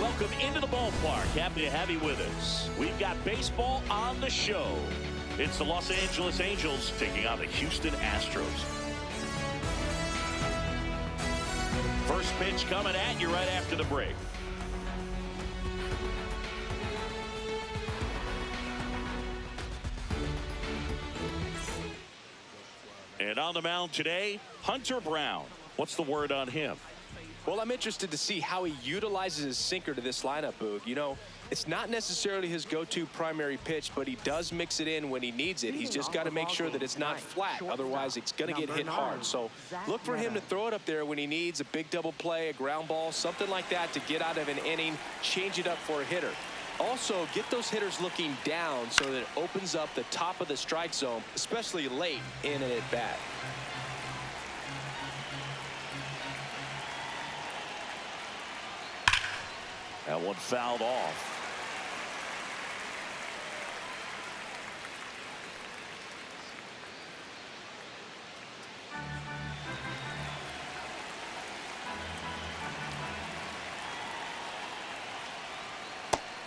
welcome into the ballpark. Happy to have you with us. We've got baseball on the show. It's the Los Angeles Angels taking on the Houston Astros. First pitch coming at you right after the break. And on the mound today, Hunter Brown. What's the word on him? Well, I'm interested to see how he utilizes his sinker to this lineup, Boog. You know, it's not necessarily his go-to primary pitch, but he does mix it in when he needs it. He's just got to make sure that it's not flat. Otherwise, it's going to get hit hard. So look for him to throw it up there when he needs a big double play, a ground ball, something like that to get out of an inning, change it up for a hitter. Also, get those hitters looking down so that it opens up the top of the strike zone, especially late in an at-bat. That one fouled off.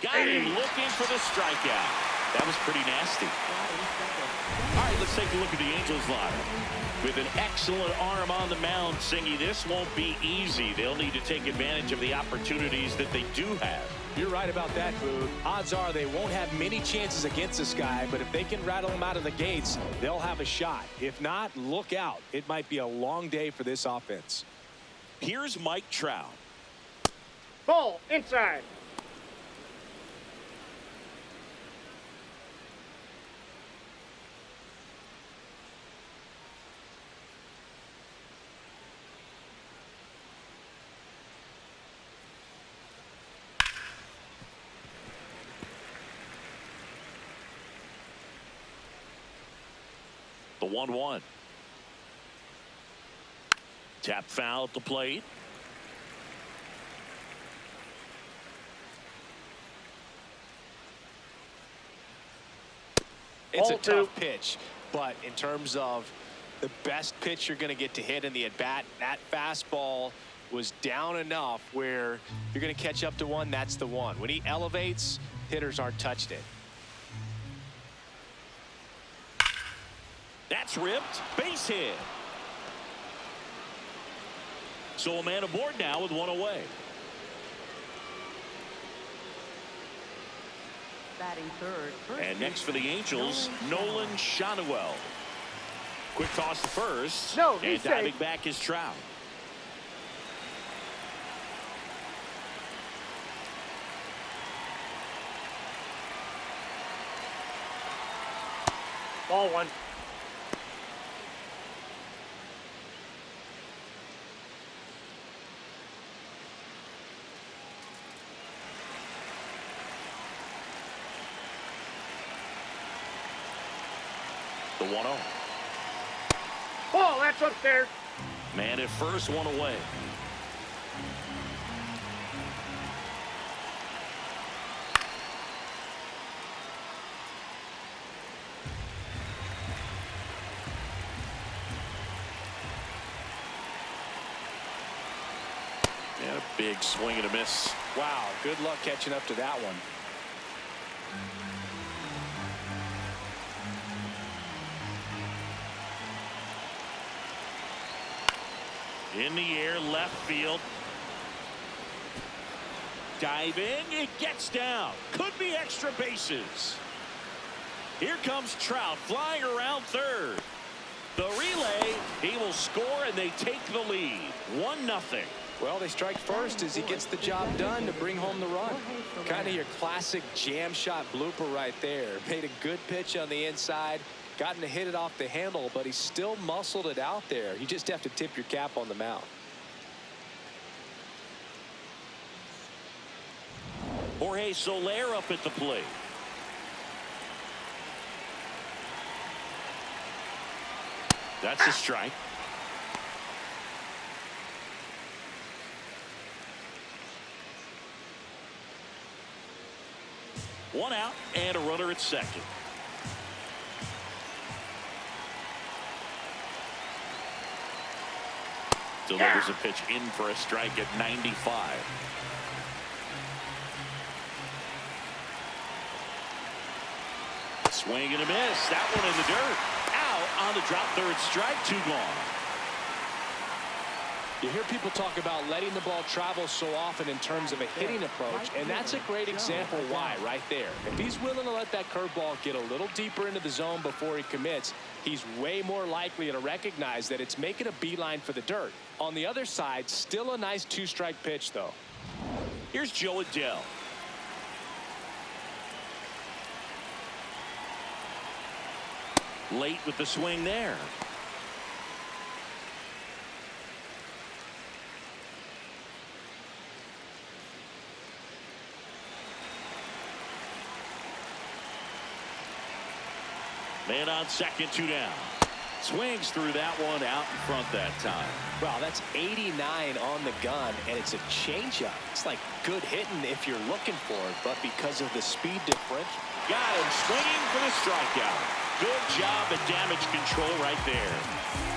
Got him looking for the strikeout. That was pretty nasty. All right, let's take a look at the Angels lineup. With an excellent arm on the mound, Singy, this won't be easy. They'll need to take advantage of the opportunities that they do have. You're right about that, Boog. Odds are they won't have many chances against this guy, but if they can rattle him out of the gates, they'll have a shot. If not, look out. It might be a long day for this offense. Here's Mike Trout. Ball inside. The 1-1. Tap foul at the plate. It's a tough pitch, but in terms of the best pitch you're going to get to hit in the at-bat, that fastball was down enough where you're going to catch up to one. That's the one. When he elevates, hitters aren't touched it. That's ripped. Base hit. So a man aboard now with one away. Batting third. And next for the Angels, Nolan Schanuel. Quick toss to first. No, and he's diving safe. back is Trout. Ball one. The 1-0. Ball, that's upstairs. Man at first, one away. And a big swing and a miss. Wow, good luck catching up to that one. In the air, left field. Diving, it gets down. Could be extra bases. Here comes Trout flying around third. The relay, he will score and they take the lead. 1-0. Well, they strike first as he gets the job done to bring home the run. Kind of your classic jam shot blooper right there. Made a good pitch on the inside. Gotten to hit it off the handle, but he still muscled it out there. You just have to tip your cap on the mound. Jorge Soler up at the plate. That's a strike. One out and a runner at second. Delivers a pitch in for a strike at 95. Swing and a miss. That one in the dirt. Out on the drop. Third strike. 2 gone. You hear people talk about letting the ball travel so often in terms of a hitting approach, and that's a great example why right there. If he's willing to let that curveball get a little deeper into the zone before he commits, he's way more likely to recognize that it's making a beeline for the dirt. On the other side, still a nice 2-strike pitch, though. Here's Joe Adele. Late with the swing there. Man on second, 2 down. Swings through that one out in front that time. Wow, that's 89 on the gun, and it's a changeup. It's like good hitting if you're looking for it, but because of the speed differential. Got him swinging for the strikeout. Good job at damage control right there.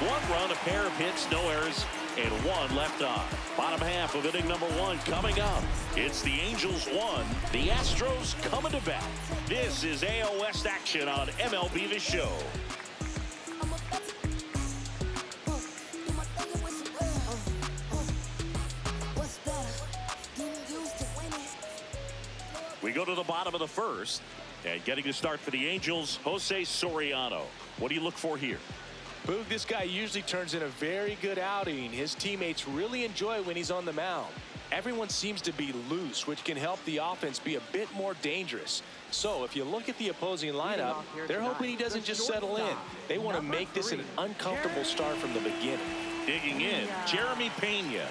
1 run, a pair of hits, no errors, and 1 left on. Bottom half of inning number 1 coming up. It's the Angels 1, the Astros coming to bat. This is AL West action on MLB The Show. We go to the bottom of the first, and getting to start for the Angels, Jose Soriano. What do you look for here? Boog, this guy usually turns in a very good outing. His teammates really enjoy when he's on the mound. Everyone seems to be loose, which can help the offense be a bit more dangerous. So if you look at the opposing lineup, they're hoping he doesn't just settle in. They want to make this an uncomfortable start from the beginning. Digging in, Jeremy Pena.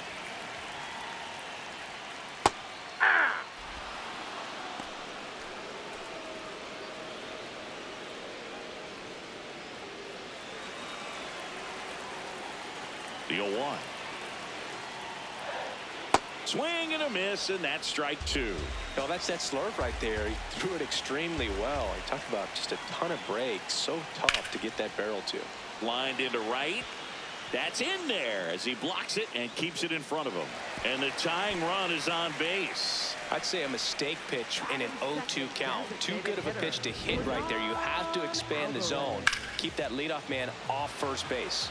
The 0-1. Swing and a miss, and that's strike 2. No, that's that slurve right there. He threw it extremely well. He talked about just a ton of breaks. So tough to get that barrel to. Lined into right. That's in there as he blocks it and keeps it in front of him. And the tying run is on base. I'd say a mistake pitch in an 0-2 count. Too good of a pitch to hit right there. You have to expand the zone. Keep that leadoff man off first base.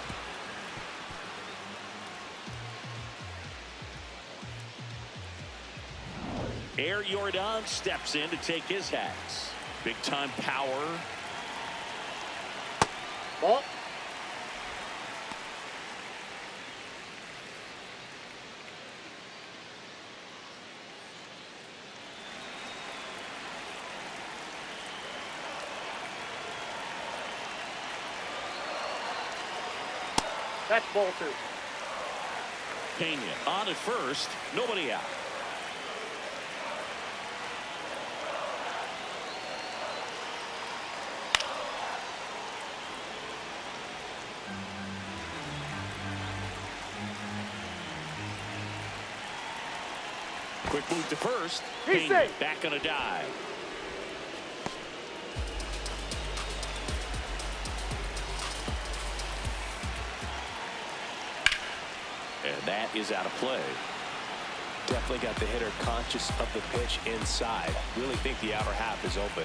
Air Jordan steps in to take his hats. Big time power. Ball. That's ball 2. Pena on at first. Nobody out. Quick move to first. He's Pena safe. back on a dive. And that is out of play. Definitely got the hitter conscious of the pitch inside. Really think the outer half is open.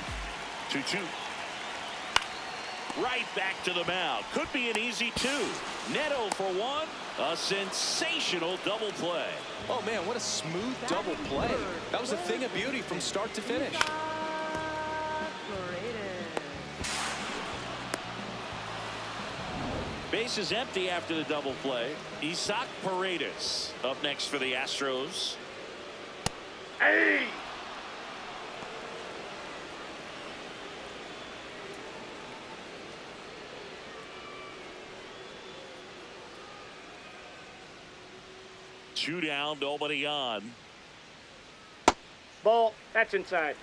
2-2. Right back to the mound. Could be an easy 2. Neto for 1. A sensational double play. Oh, man, what a smooth double play. That was a thing of beauty from start to finish. Base is empty after the double play. Isaac Paredes up next for the Astros. Hey! Two down, nobody on. Ball. That's inside.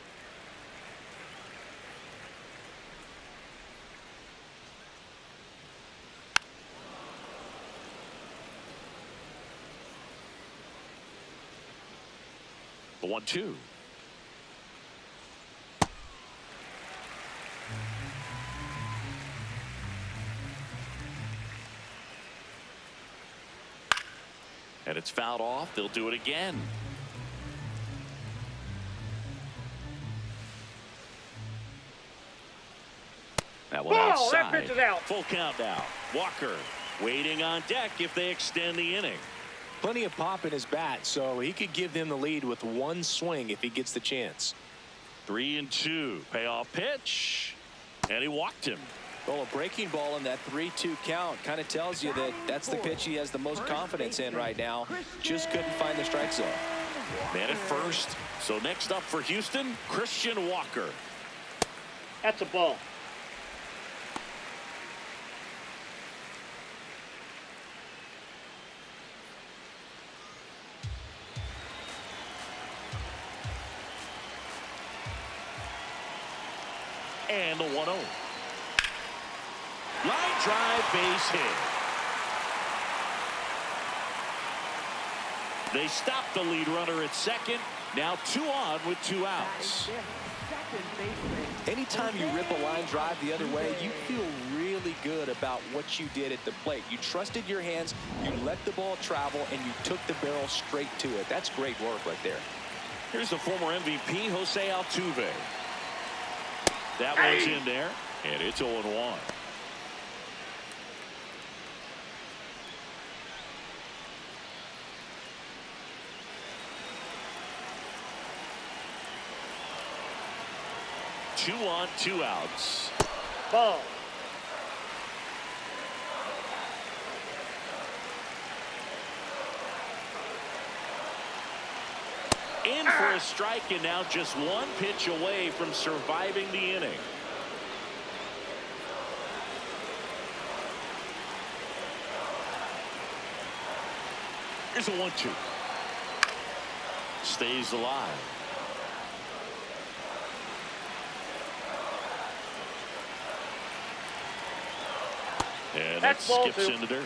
The 1-2. And it's fouled off. They'll do it again. That one Ball, that outside. pitch is out. Full count now. Walker waiting on deck if they extend the inning. Plenty of pop in his bat, so he could give them the lead with one swing if he gets the chance. 3-2. Payoff pitch. And he walked him. Well, a breaking ball in that 3-2 count kind of tells you that that's the pitch he has the most confidence in right now. Just couldn't find the strike zone. Man at first. So next up for Houston, Christian Walker. That's a ball. And the 1-0. Line drive, base hit. They stop the lead runner at second. Now 2 on with 2 outs. Anytime you rip a line drive the other way, you feel really good about what you did at the plate. You trusted your hands, you let the ball travel, and you took the barrel straight to it. That's great work right there. Here's the former MVP, Jose Altuve. That one's in there, and it's 0-1. Two on, 2 outs. Ball. In for a strike, and now just 1 pitch away from surviving the inning. Here's a 1-2. Stays alive. And that That's ball skips 2. in the dirt.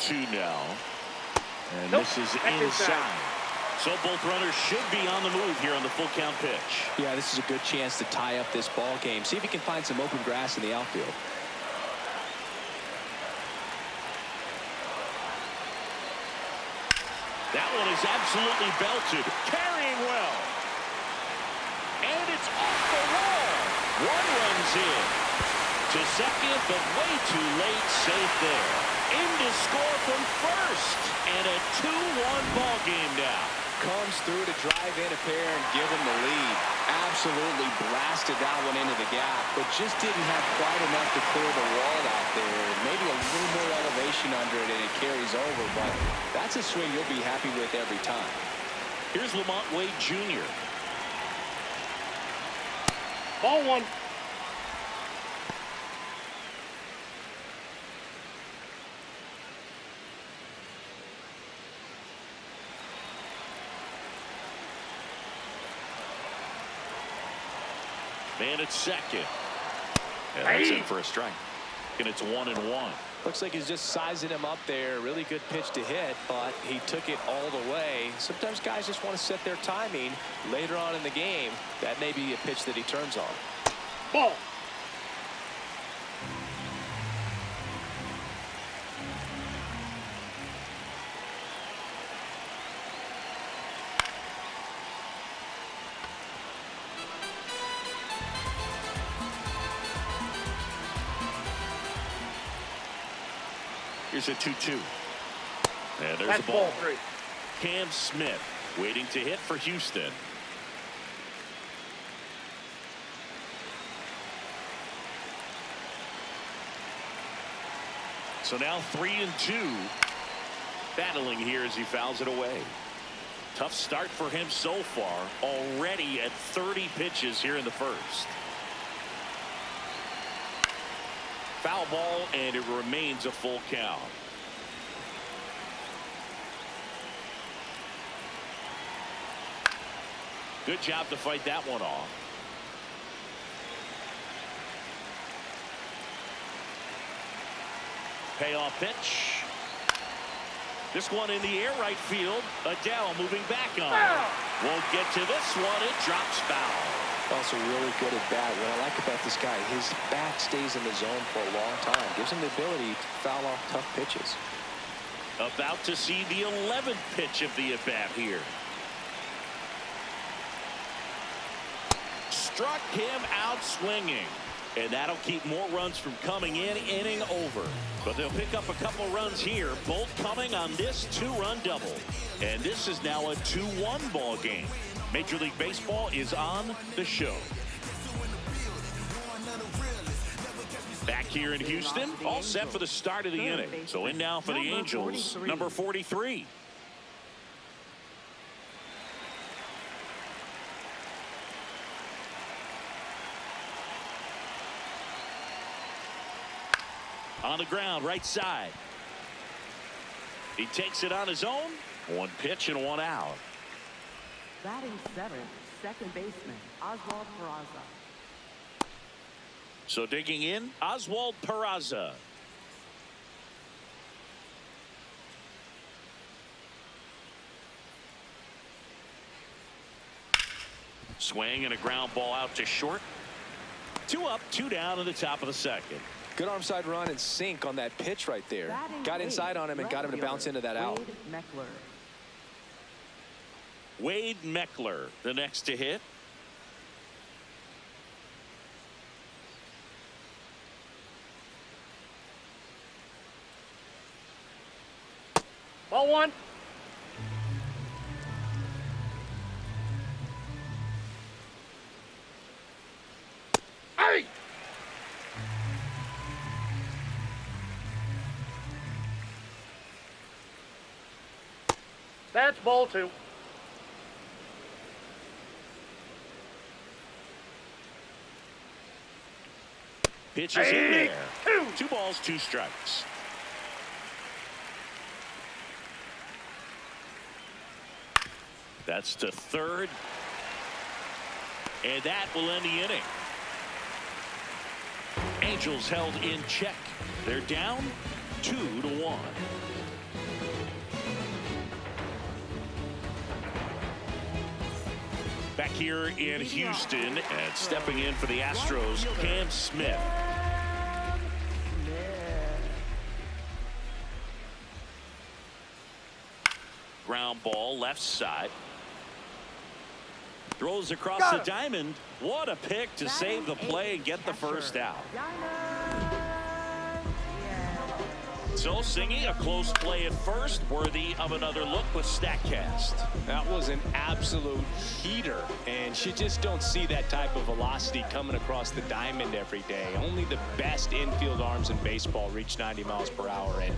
Two now. And Nope, this is that's inside. So both runners should be on the move here on the full count pitch. Yeah, this is a good chance to tie up this ball game. See if he can find some open grass in the outfield. That one is absolutely belted. Carrying well. And it's off the wall. 1 runs in. To second, but way too late. Safe there. In to score from first. And a 2-1 ball game now. Comes through to drive in a pair and give him the lead. Absolutely blasted that one into the gap, but just didn't have quite enough to clear the wall out there. Maybe a little more elevation under it and it carries over, but that's a swing you'll be happy with every time. Here's Lamont Wade Jr. Ball 1. Man at second. And that's in for a strike. And it's 1-1. Looks like he's just sizing him up there. Really good pitch to hit, but he took it all the way. Sometimes guys just want to set their timing later on in the game. That may be a pitch that he turns on. Ball. Here's a 2-2. And there's That's the ball. ball 3. Cam Smith waiting to hit for Houston. So now 3-2. Battling here as he fouls it away. Tough start for him so far. Already at 30 pitches here in the first. Foul ball, and it remains a full count. Good job to fight that one off. Payoff pitch. This one in the air right field. Adele moving back on. Won't get to this one. It drops foul. Also really good at bat. What I like about this guy, his bat stays in the zone for a long time. Gives him the ability to foul off tough pitches. About to see the 11th pitch of the at-bat here. Struck him out swinging. And that'll keep more runs from coming in, inning over. But they'll pick up a couple runs here, both coming on this two-run double. And this is now a 2-1 ball game. Major League Baseball is on the show. Back here in Houston, all set for the start of the inning. So in now for the Angels, number 43. On the ground, right side. He takes it on his own. One pitch and one out. Batting seventh, second baseman, Oswald Peraza. So digging in, Oswald Peraza. Swing and a ground ball out to short. 2 up, 2 down in the top of the second. Good arm side run and sink on that pitch right there. Got inside on him and got him to bounce into that out. Wade Meckler, the next to hit. Ball 1. Hey! That's ball 2. Pitch is in there. 2 balls, 2 strikes. That's to third. And that will end the inning. Angels held in check. They're down 2-1. Back here in Houston and stepping in for the Astros, Cam Smith. Ground ball left side. Throws across the diamond. What a pick to save the play and get the first out. So Singy, a close play at first, worthy of another look with StatCast. That was an absolute heater, and you just don't see that type of velocity coming across the diamond every day. Only the best infield arms in baseball reach 90 miles per hour, and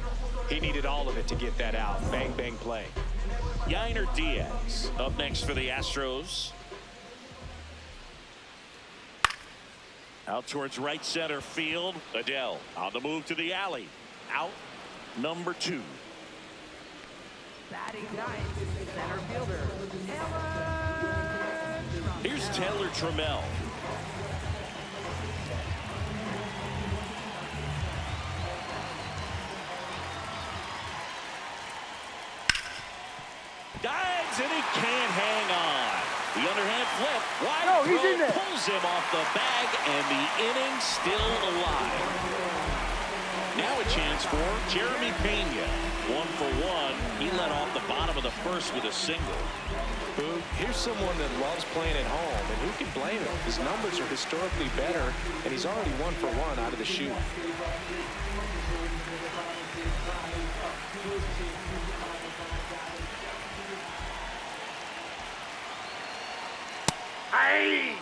he needed all of it to get that out. Bang, bang play. Yainer Diaz up next for the Astros. Out towards right center field. Adele on the move to the alley. Out number 2. Batting ninth, center fielder, Here's Taylor Trammell. Dives and he can't hang on. The underhand flip. Wide throw pulls him off the bag, and the inning still alive. Now a chance for Jeremy Pena. 1 for 1. He led off the bottom of the first with a single. Boog, here's someone that loves playing at home, and who can blame him? His numbers are historically better, and he's already 1 for 1 out of the chute. Hey!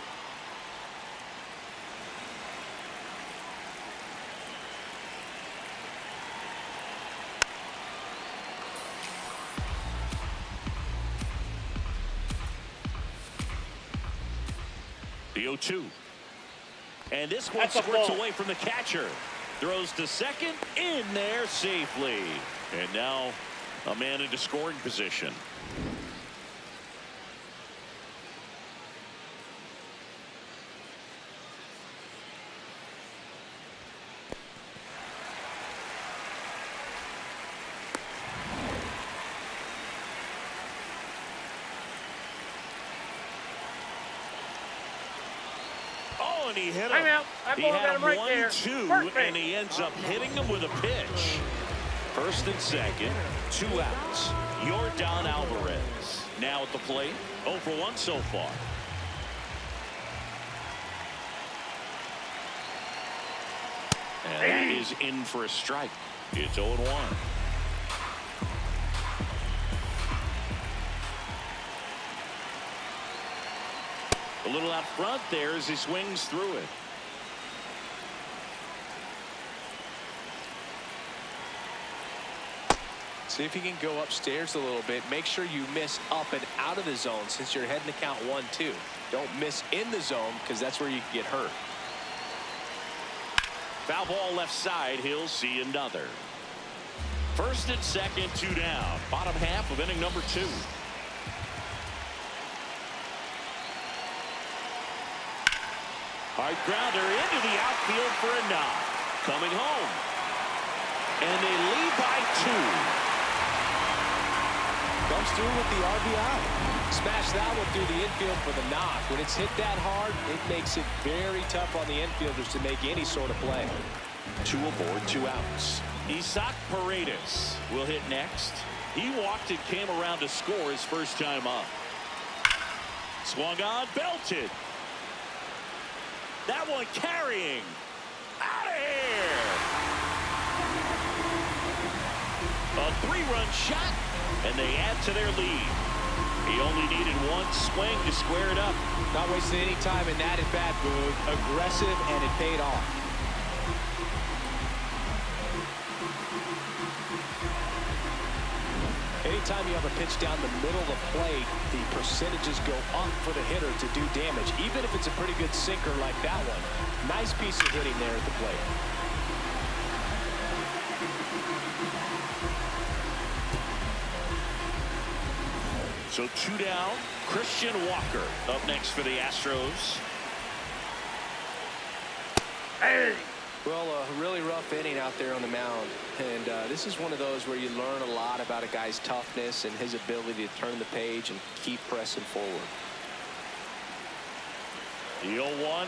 The 0-2. And this one squirts away from the catcher. Throws to second, in there safely. And now a man into scoring position. And he hit him. Out. He had him 1-2, and he ends up hitting him with a pitch. First and second, 2 outs. Yordan Alvarez now at the plate. 0 for 1 so far. And that is in for a strike. It's 0-1. A little out front there as he swings through it. See if you can go upstairs a little bit. Make sure you miss up and out of the zone since you're heading to count 1-2. Don't miss in the zone because that's where you can get hurt. Foul ball left side. He'll see another. First and second, 2 down. Bottom half of inning number 2. Hard grounder into the outfield for a knock. Coming home. And they lead by 2. Comes through with the RBI. Smash that one through the infield for the knock. When it's hit that hard, it makes it very tough on the infielders to make any sort of play. 2 aboard, 2 outs. Isaac Paredes will hit next. He walked and came around to score his first time up. Swung on, belted. That one carrying. Out of here. A 3-run shot, and they add to their lead. He only needed 1 swing to square it up. Not wasting any time in that at bat, Boog. Aggressive, and it paid off. Anytime you have a pitch down the middle of the plate, the percentages go up for the hitter to do damage, even if it's a pretty good sinker like that one. Nice piece of hitting there at the plate. So 2 down. Christian Walker up next for the Astros. Hey! Well, a really rough inning out there on the mound. And this is one of those where you learn a lot about a guy's toughness and his ability to turn the page and keep pressing forward. The 0-1.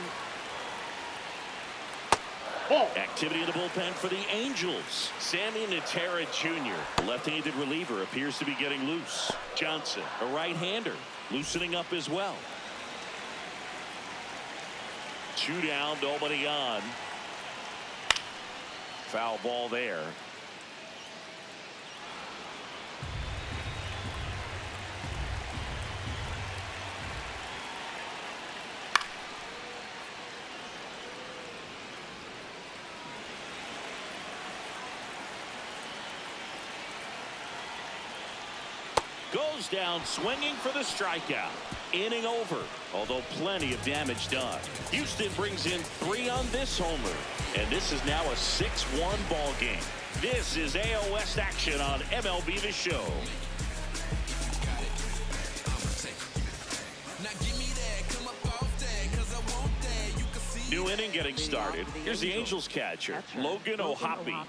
Ball. Activity in the bullpen for the Angels. Sammy Natera Jr., left-handed reliever, appears to be getting loose. Johnson, a right-hander, loosening up as well. 2 down, nobody on. Foul ball there. Goes down swinging for the strikeout. Inning over, although plenty of damage done. Houston brings in 3 on this homer, and this is now a 6-1 ball game. This is AL West action on MLB The Show. New inning getting started. Here's the Angels catcher, Logan O'Hoppe.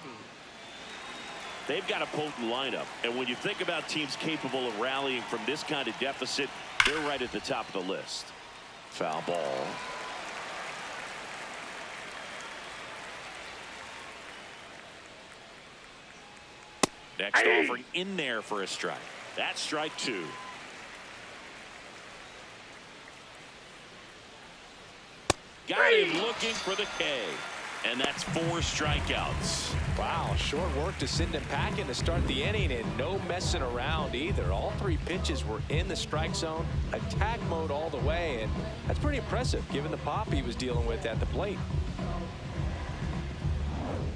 They've got a potent lineup, and when you think about teams capable of rallying from this kind of deficit, they're right at the top of the list. Foul ball. hey. Next offering in there for a strike. That's strike 2. Got him looking for the K. And that's 4 strikeouts. Wow, short work to send him packing to start the inning, and no messing around either. All 3 pitches were in the strike zone, attack mode all the way, and that's pretty impressive given the pop he was dealing with at the plate.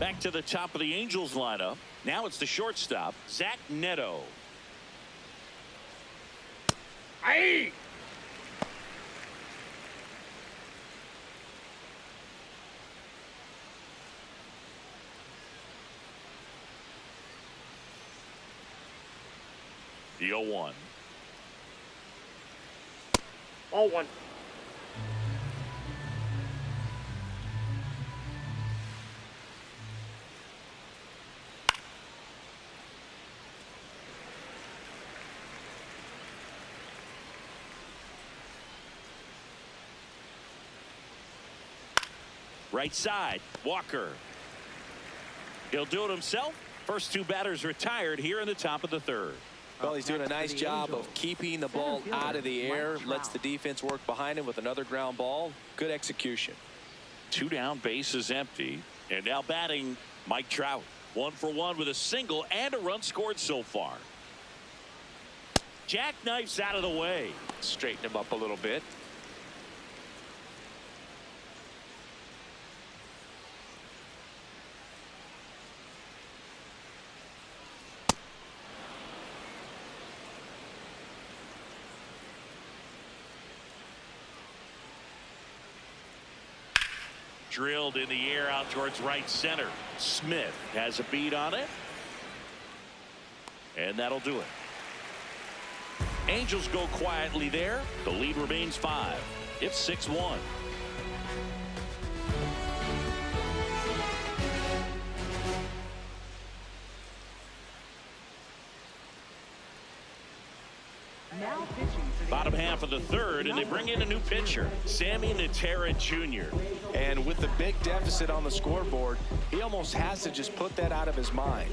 Back to the top of the Angels lineup. Now it's the shortstop, Zach Neto. Hey! The 0-1. 0-1. Right side, Walker. He'll do it himself, First two batters retired here in the top of the third. Well, he's doing a nice job of keeping the ball out of the air, lets the defense work behind him with another ground ball. Good execution. 2 down, bases empty. And now batting Mike Trout. 1 for 1 with a single and a run scored so far. Jackknifes out of the way. Straighten him up a little bit. Drilled in the air out towards right center. Smith has a beat on it. And that'll do it. Angels go quietly there. The lead remains 5. It's 6-1. Now pitching for the Bottom Angels half of the is third, and they bring in a new pitcher, Sammy Natera Jr. And with the big deficit on the scoreboard, he almost has to just put that out of his mind.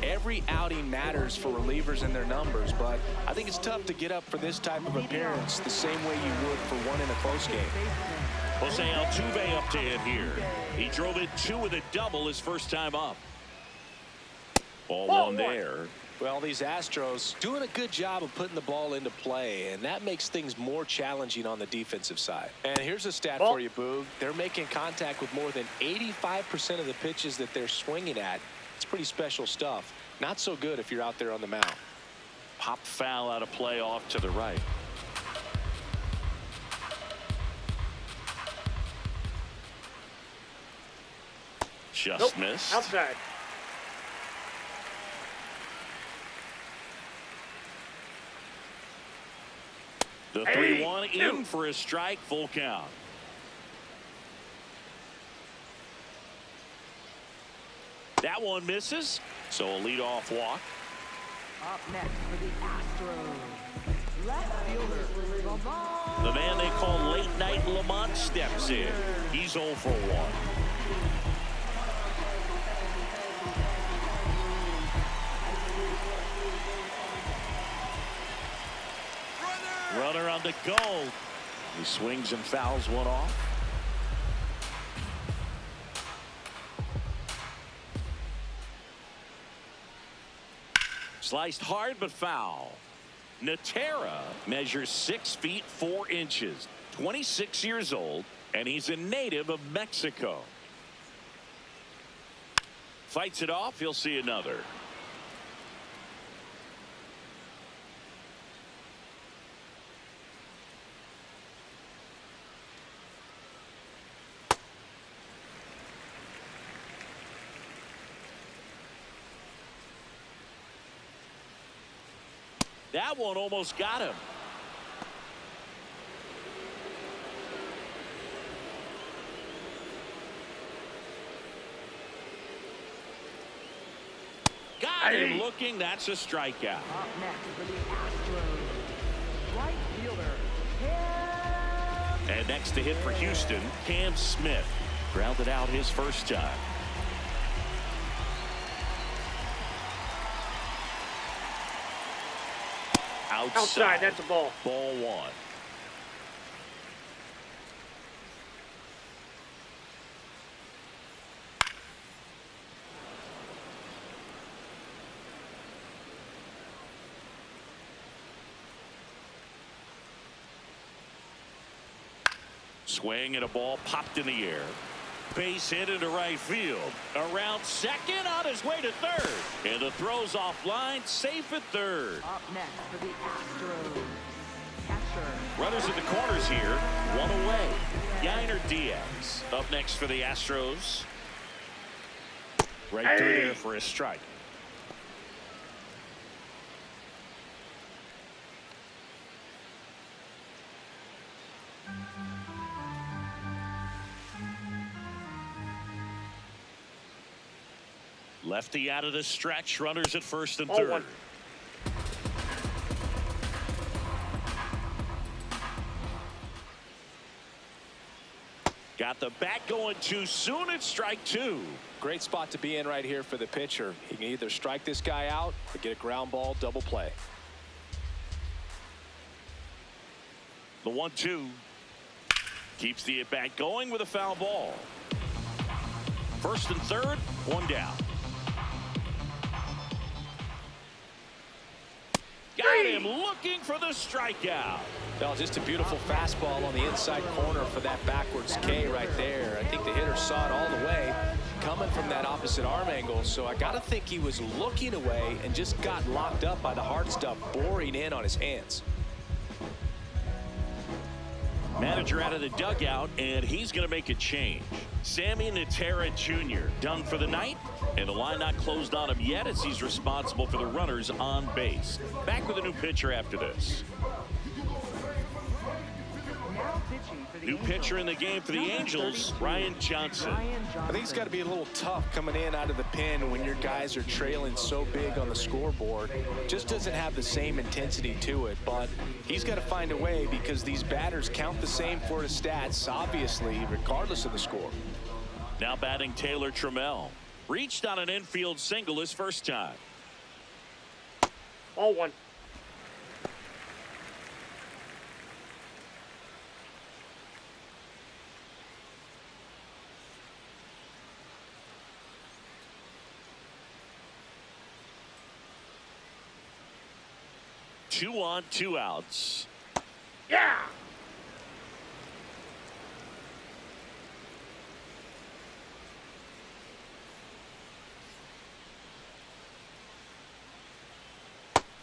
Every outing matters for relievers and their numbers, but I think it's tough to get up for this type of appearance the same way you would for one in a close game. Jose Altuve up to hit here. He drove it 2 with a double his first time up. Ball one there. Well, these Astros doing a good job of putting the ball into play, and that makes things more challenging on the defensive side. And here's a stat for you, Boog. They're making contact with more than 85% of the pitches that they're swinging at. It's pretty special stuff. Not so good if you're out there on the mound. Pop foul out of play off to the right. Just missed. Outside. The 3-1 in for a strike, full count. That one misses, so a leadoff walk. Up next for the Astros, left fielder, Lamont. The man they call Late Night Lamont steps in. He's 0 for 1. Runner on the goal. He swings and fouls one off. Sliced hard but foul. Natera measures 6 feet 4 inches, 26 years old, and he's a native of Mexico. Fights it off. He'll see another. That one almost got him. Got him looking. That's a strikeout. Up next for the Astros, right fielder, Cam. And next to hit for Houston, Cam Smith. Grounded out his first time. Outside, that's a ball. Ball 1. Swing and a ball popped in the air. Base hit into right field. Around second, on his way to third. And the throw's offline, safe at third. Up next for the Astros, catcher. Runners in the corners here, 1 away. Yainer Diaz up next for the Astros. Right through there for a strike. Lefty out of the stretch. Runners at first and third. 0-1. Got the bat going too soon. It's strike two. Great spot to be in right here for the pitcher. He can either strike this guy out or get a ground ball double play. The 1-2 keeps the at bat going with a foul ball. First and third, one down. Got him looking for the strikeout. Well, just a beautiful fastball on the inside corner for that backwards K right there. I think the hitter saw it all the way coming from that opposite arm angle. So I got to think he was looking away and just got locked up by the hard stuff boring in on his hands. Manager out of the dugout, and he's going to make a change. Sammy Natera Jr. done for the night, and the line not closed on him yet as he's responsible for the runners on base. Back with a new pitcher after this. New pitcher in the game for the Angels, Ryan Johnson. I think it's got to be a little tough coming in out of the pen when your guys are trailing so big on the scoreboard. Just doesn't have the same intensity to it, but he's got to find a way because these batters count the same for his stats, obviously, regardless of the score. Now batting Taylor Trammell. Reached on an infield single his first time. Ball one. Two on, two outs. Yeah.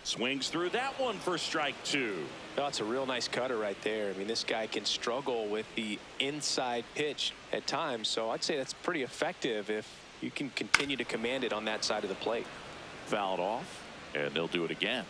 Swings through that one for strike two. That's a real nice cutter right there. I mean, this guy can struggle with the inside pitch at times, so I'd say that's pretty effective if you can continue to command it on that side of the plate. Fouled off, and they'll do it again.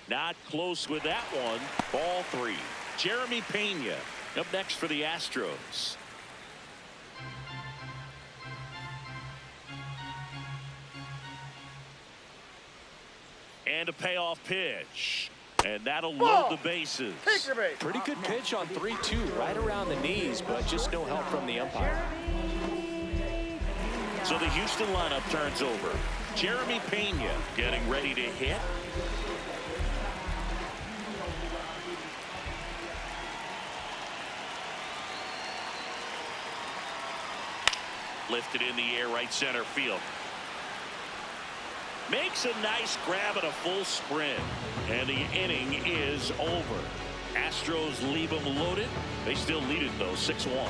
Not close with that one. Ball three. Jeremy Pena up next for the Astros. And a payoff pitch. And that'll load the bases. Pretty good pitch on 3-2, right around the knees, but just no help from the umpire. So the Houston lineup turns over. Jeremy Pena getting ready to hit. Lifted in the air, right center field. Makes a nice grab and a full sprint. And the inning is over. Astros leave them loaded. They still lead it, though, 6-1.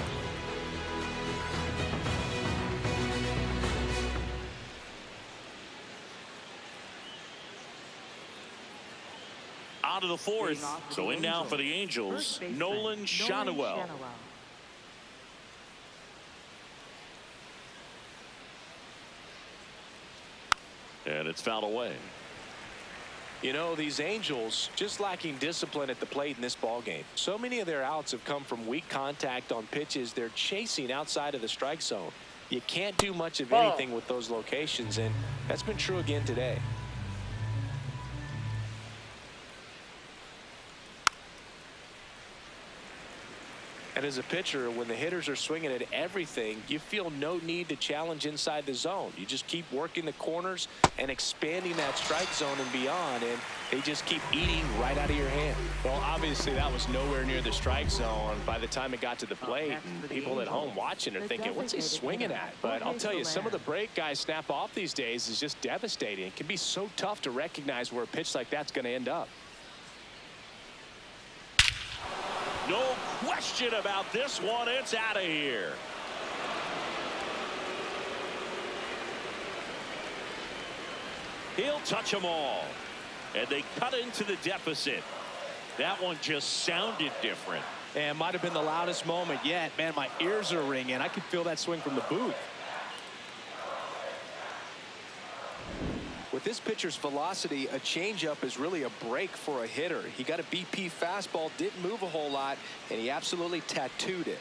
On to the fourth. So in now for the Angels, Nolan Schanuel. And it's fouled away. You know, these Angels just lacking discipline at the plate in this ball game. So many of their outs have come from weak contact on pitches they're chasing outside of the strike zone. You can't do much of anything with those locations, and that's been true again today. And as a pitcher, when the hitters are swinging at everything, you feel no need to challenge inside the zone. You just keep working the corners and expanding that strike zone and beyond, and they just keep eating right out of your hand. Well, obviously, that was nowhere near the strike zone by the time it got to the plate. And people at home watching are thinking, what's he swinging at? But I'll tell you, some of the break guys snap off these days is just devastating. It can be so tough to recognize where a pitch like that's going to end up. No question about this one. It's out of here. He'll touch them all. And they cut into the deficit. That one just sounded different. And might have been the loudest moment yet. Man, my ears are ringing. I could feel that swing from the booth. With this pitcher's velocity, a changeup is really a break for a hitter. He got a BP fastball, didn't move a whole lot, and he absolutely tattooed it.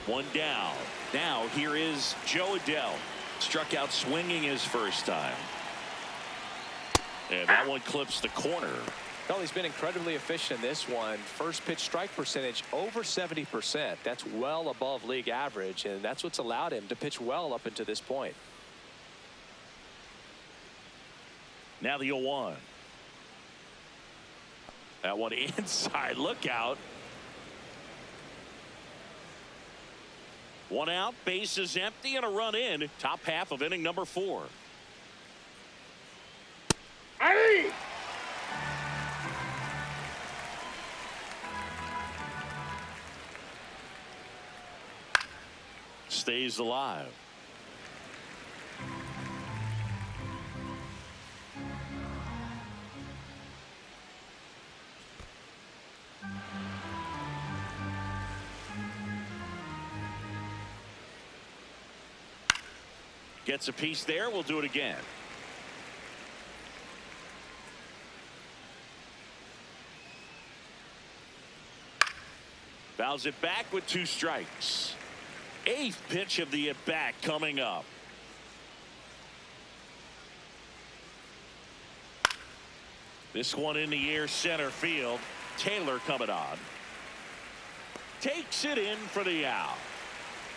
One down. Now here is Joe Adele. Struck out swinging his first time. And that one clips the corner. Well, he's been incredibly efficient in this one. First pitch strike percentage over 70%. That's well above league average, and that's what's allowed him to pitch well up until this point. Now the 0-1. That one inside. Look out. One out, bases empty, and a run in. Top half of inning number 4. Hey! Stays alive. Gets a piece there. We'll do it again. Fouls it back with 2 strikes. 8th pitch of the at-bat coming up. This one in the air, center field. Taylor coming on. Takes it in for the out.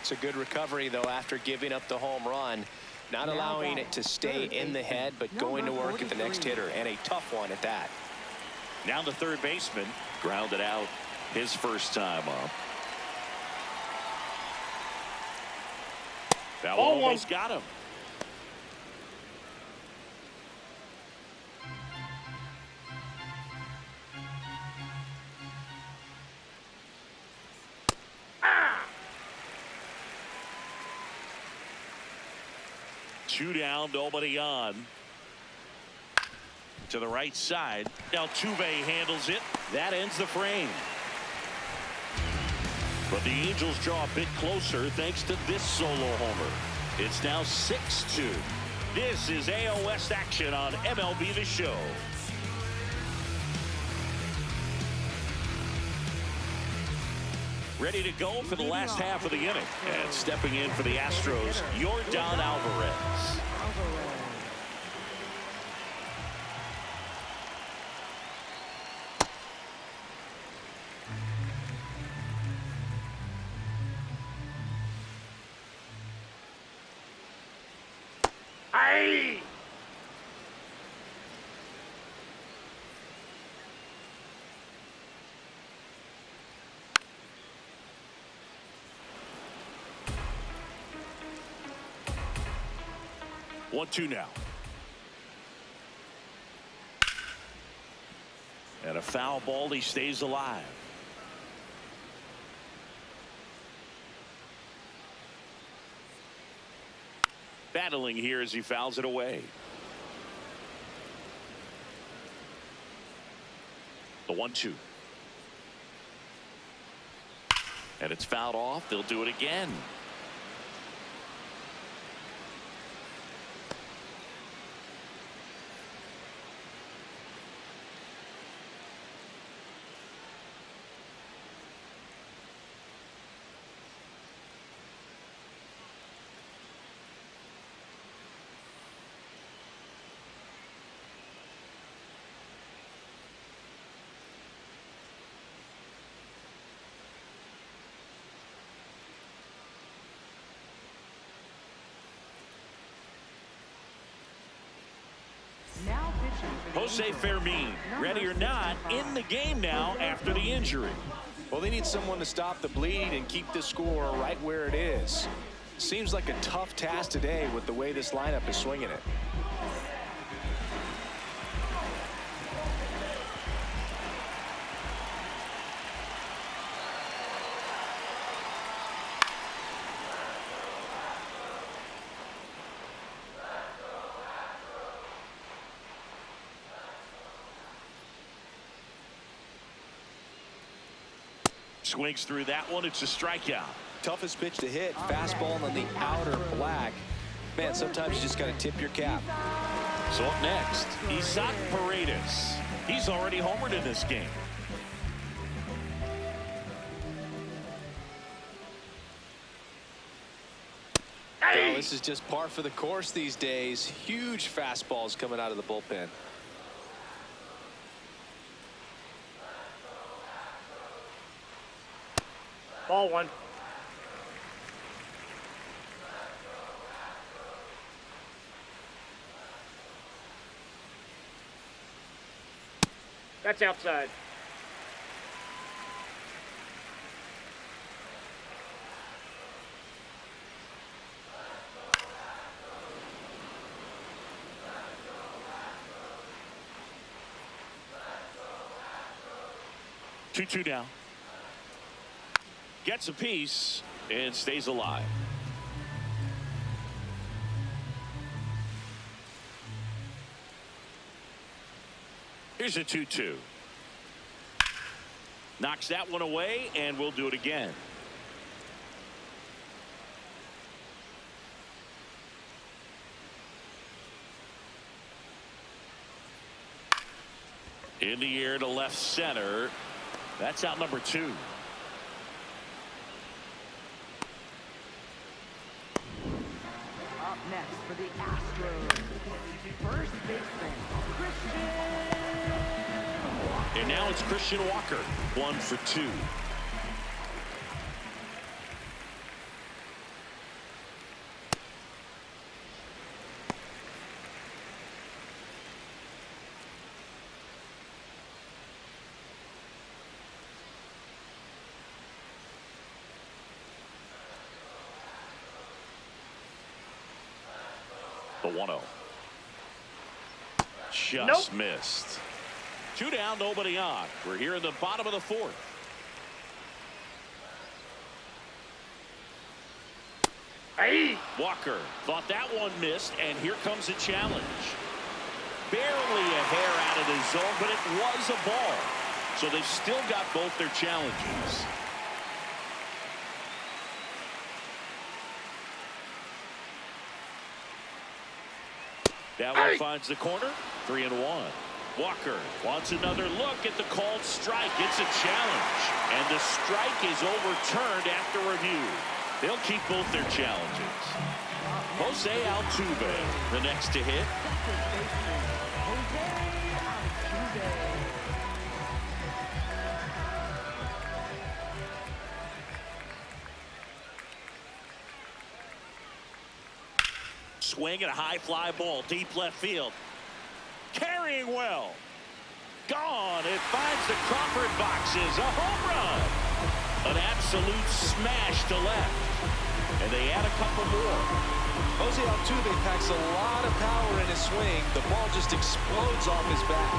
It's a good recovery, though, after giving up the home run. Not allowing it to stay in the head, but going to work at the next hitter, and a tough one at that. Now the third baseman grounded out his first time up. That one almost got him. Two down, nobody on. To the right side. Altuve handles it. That ends the frame. But the Angels draw a bit closer thanks to this solo homer. It's now 6-2. This is AL West action on MLB The Show. Ready to go for the last half of the inning. And stepping in for the Astros, Yordan Alvarez. 1-2 now. And a foul ball. He stays alive. Battling here as he fouls it away. The 1-2. And it's fouled off. They'll do it again. Jose Fermin, ready or not, in the game now after the injury. Well, they need someone to stop the bleed and keep the score right where it is. Seems like a tough task today with the way this lineup is swinging it. Swings through that one. It's a strikeout. Toughest pitch to hit. Fastball on the outer black. Man, sometimes you just got to tip your cap. So up next, Isaac Paredes. He's already homered in this game. Well, this is just par for the course these days. Huge fastballs coming out of the bullpen. Ball one. That's outside. Two down. Gets a piece and stays alive. Here's a 2-2. Knocks that one away, and we'll do it again. In the air to left center. That's out number 2. Up next for the Astros, first baseman, Christian. And now it's Christian Walker, 1 for 2. The 1-0. Just missed. 2 down, nobody on. We're here in the bottom of the 4th. Hey! Walker thought that one missed, and here comes a challenge. Barely a hair out of the zone, but it was a ball. So they've still got both their challenges. That one finds the corner. 3-1. Walker wants another look at the called strike. It's a challenge, and the strike is overturned after review. They'll keep both their challenges. Jose Altuve, the next to hit. Swing and a high fly ball deep left field. Carrying well. Gone. It finds the Crawford boxes. A home run. An absolute smash to left. And they add a couple more. Jose Altuve packs a lot of power in his swing. The ball just explodes off his bat.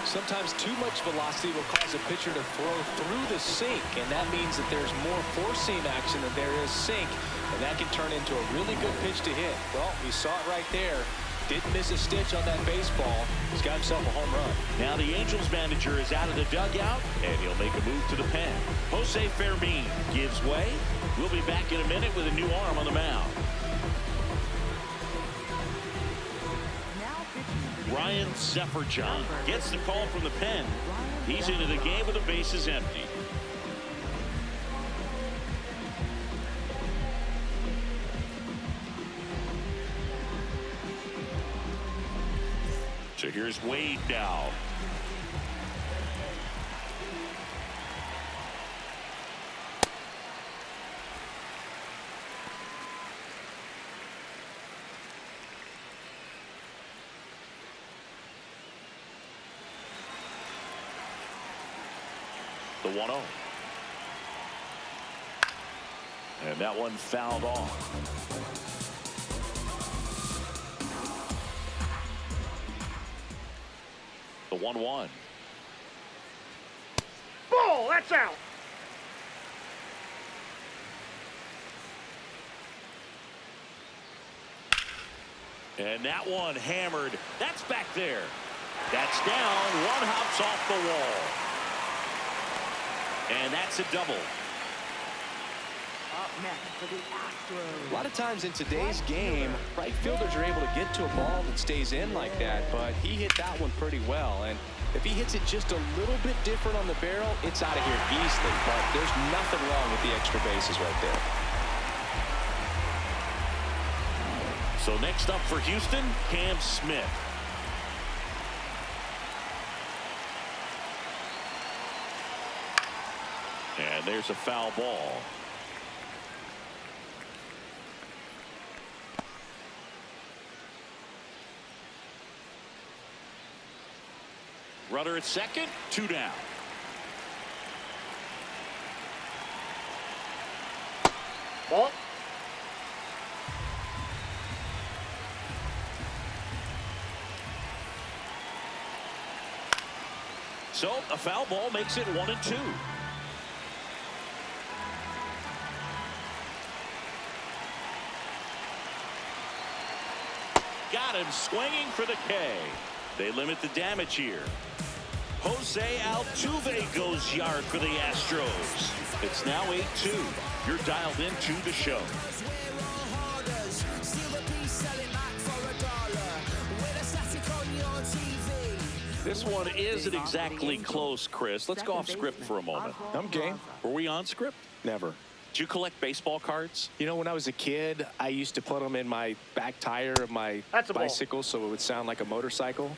Sometimes too much velocity will cause a pitcher to throw through the sink, and that means that there's more four-seam action than there is sink, and that can turn into a really good pitch to hit. Well, we saw it right there. Didn't miss a stitch on that baseball. He's got himself a home run. Now the Angels manager is out of the dugout, and he'll make a move to the pen. Jose Fermin gives way. We'll be back in a minute with a new arm on the mound. Ryan Zefferjohn gets the call from the pen. He's into the game with the bases empty. So here's Wade now. The 1-0. And that one fouled off. The 1-1. Ball, that's out. And that one hammered. That's back there. That's down. One hops off the wall. And that's a double. Up next for the Astros. A lot of times in today's game, right fielders are able to get to a ball that stays in like that, but he hit that one pretty well. And if he hits it just a little bit different on the barrel, it's out of here easily. But there's nothing wrong with the extra bases right there. So next up for Houston, Cam Smith. And there's a foul ball. Runner at second, 2 down. Ball. So a foul ball makes it 1-2. Got him swinging for the K. They limit the damage here. Jose Altuve goes yard for the Astros. It's now 8-2. You're dialed into the show. This one isn't exactly close, Chris. Let's go off script for a moment. I'm game. Were we on script? Never. Did you collect baseball cards? You know, when I was a kid, I used to put them in my back tire of my That's a ball. bicycle so it would sound like a motorcycle.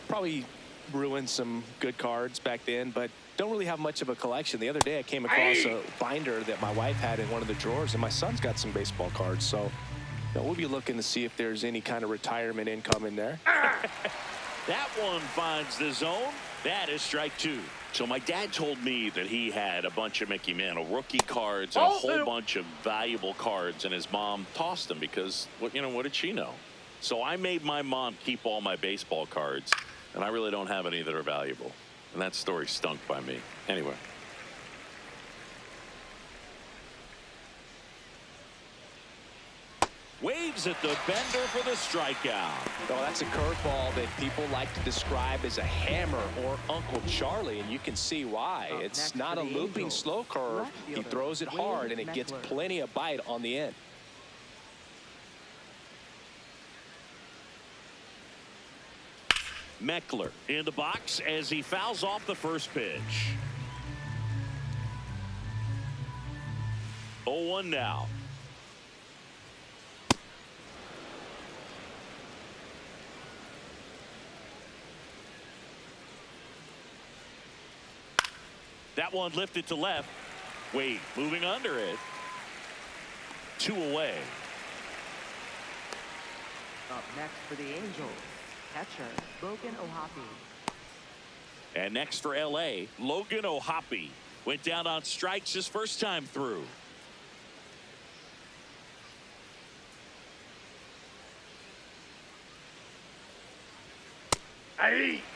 Probably ruined some good cards back then, but don't really have much of a collection. The other day I came across a binder that my wife had in one of the drawers, and my son's got some baseball cards. So you know, we'll be looking to see if there's any kind of retirement income in there. That one finds the zone. That is strike 2. So my dad told me that he had a bunch of Mickey Mantle rookie cards and a whole bunch of valuable cards, and his mom tossed them because, what did she know? So I made my mom keep all my baseball cards, and I really don't have any that are valuable. And that story stunk by me. Anyway. Waves at the bender for the strikeout. Oh, that's a curveball that people like to describe as a hammer or Uncle Charlie, and you can see why. It's not a looping slow curve. He throws it hard, and it gets plenty of bite on the end. Meckler in the box as he fouls off the first pitch. 0-1 now. That one lifted to left. Wade moving under it. 2 away. Up next for the Angels, catcher Logan O'Hoppe. And next for LA, Logan O'Hoppe went down on strikes his first time through.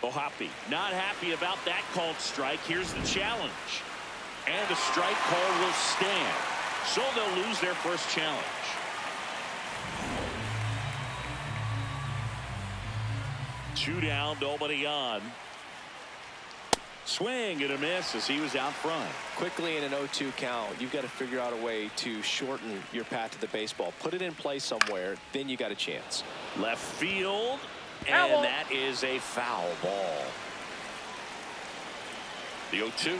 O'Hoppe not happy about that called strike. Here's the challenge. And the strike call will stand. So they'll lose their first challenge. Two down, nobody on. Swing and a miss as he was out front. Quickly in an 0-2 count, you've got to figure out a way to shorten your path to the baseball. Put it in play somewhere, then you got a chance. Left field. And that is a foul ball. The 0-2.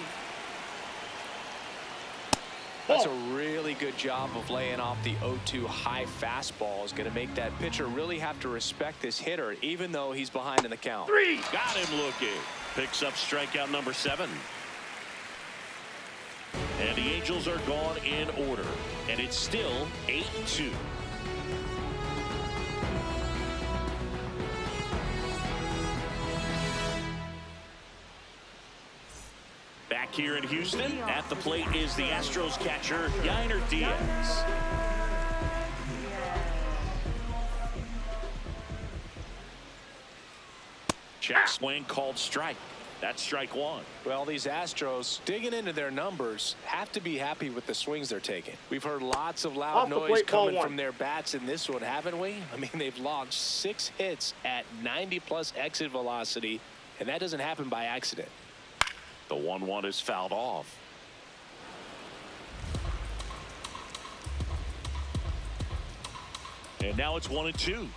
That's a really good job of laying off the 0-2 high fastball. Is going to make that pitcher really have to respect this hitter, even though he's behind in the count. 3. Got him looking. Picks up strikeout number 7. And the Angels are gone in order. And it's still 8-2. Back here in Houston, at the plate is the Astros catcher, Yainer Diaz. Check swing called strike. That's strike one. Well, these Astros, digging into their numbers, have to be happy with the swings they're taking. We've heard lots of loud Off the noise plate, ball coming one. from their bats in this one, haven't we? I mean, they've launched 6 hits at 90+ exit velocity, and that doesn't happen by accident. The 1-1 is fouled off. And now it's 1-2.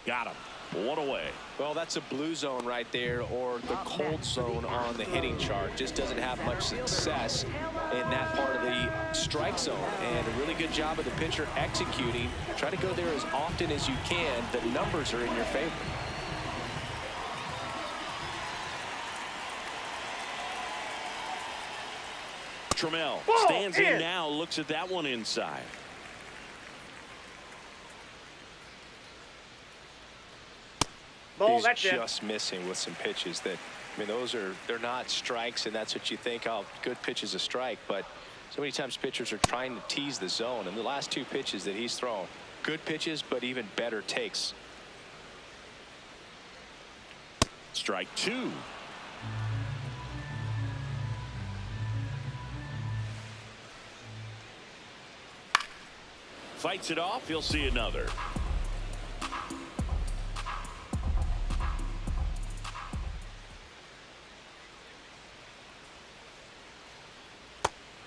Got him. 1 away. Well, that's a blue zone right there, or the cold zone on the hitting chart. Just doesn't have much success in that part of the strike zone. And a really good job of the pitcher executing. Try to go there as often as you can. The numbers are in your favor. Trammell Ball stands in in. now, looks at that one inside. Ball, He's that's it. just missing with some pitches that, I mean, they're not strikes, and that's what you think, oh, good pitch is a strike. But so many times pitchers are trying to tease the zone, and the last 2 pitches that he's thrown, good pitches, but even better takes. Strike 2. Fights it off. He'll see another.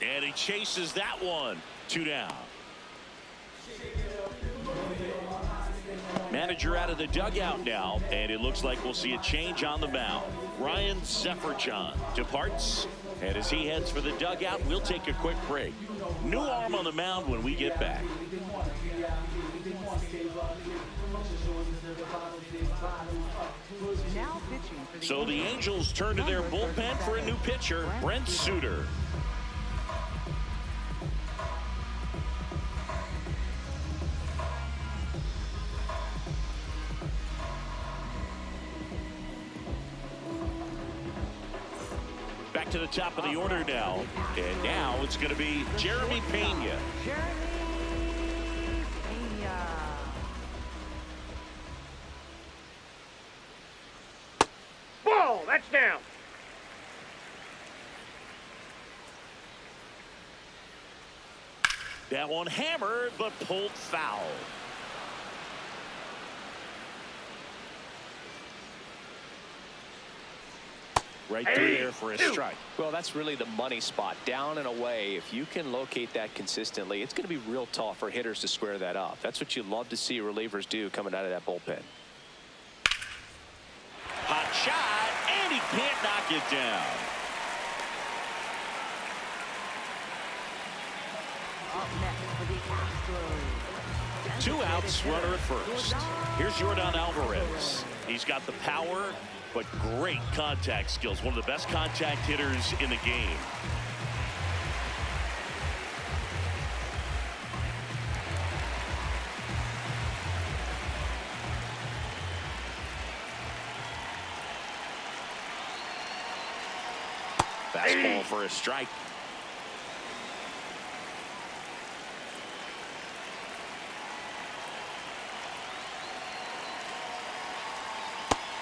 And he chases that one. 2 down. Manager out of the dugout now, and it looks like we'll see a change on the mound. Ryan Sefferchon departs, and as he heads for the dugout, we'll take a quick break. New arm on the mound when we get back. Now pitching for the So the Angels turn to their bullpen for a new pitcher, Brent Suter. Back to the top of the order now. And now it's going to be Jeremy Pena. Jeremy Pena. Ball, that's down. That one hammered, but pulled foul. Right through there for a strike. Well, that's really the money spot, down and away. If you can locate that consistently, it's going to be real tough for hitters to square that up. That's what you love to see relievers do coming out of that bullpen. Hot shot, and he can't knock it down. Up next for the Astros. 2 outs, runner at first. Here's Yordan Alvarez. He's got the power, but great contact skills. One of the best contact hitters in the game. Fastball for a strike.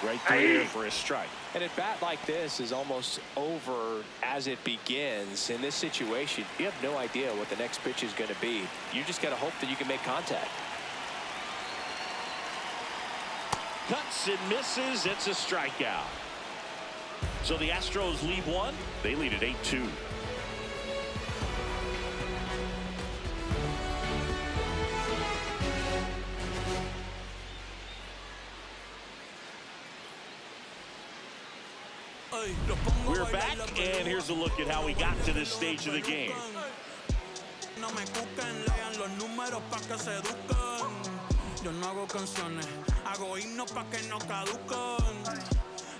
Right through there for a strike. And a bat like this is almost over as it begins. In this situation, you have no idea what the next pitch is going to be. You just got to hope that you can make contact. Cuts and misses. It's a strikeout. So the Astros lead 1. They lead at 8-2. We're back, and here's a look at how we got to this stage of the game. No me cuquen, lean los números pa' que se eduquen. Yo no hago canciones, hago himnos pa' que no caduquen.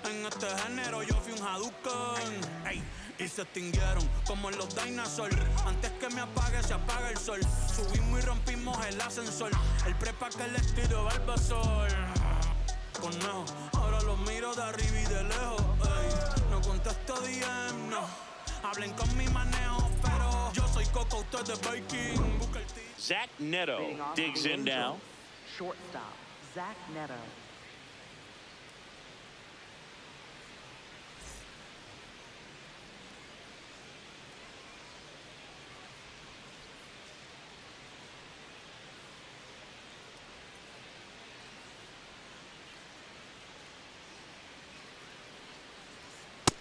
En este género yo fui un Hadouken. Ey, y se extinguieron como en los dinosaurs. Antes que me apague, se apaga el sol. Subimos y rompimos el ascensor. El prepa que les tiro Barbasol. Conejo, ahora los miro de arriba y de lejos. Ey, no contesto DM, no. Hablen con mi manejo, pero yo soy Coco, usted es Viking. Busca el Zach Neto digs in now. Shortstop, Zach Neto.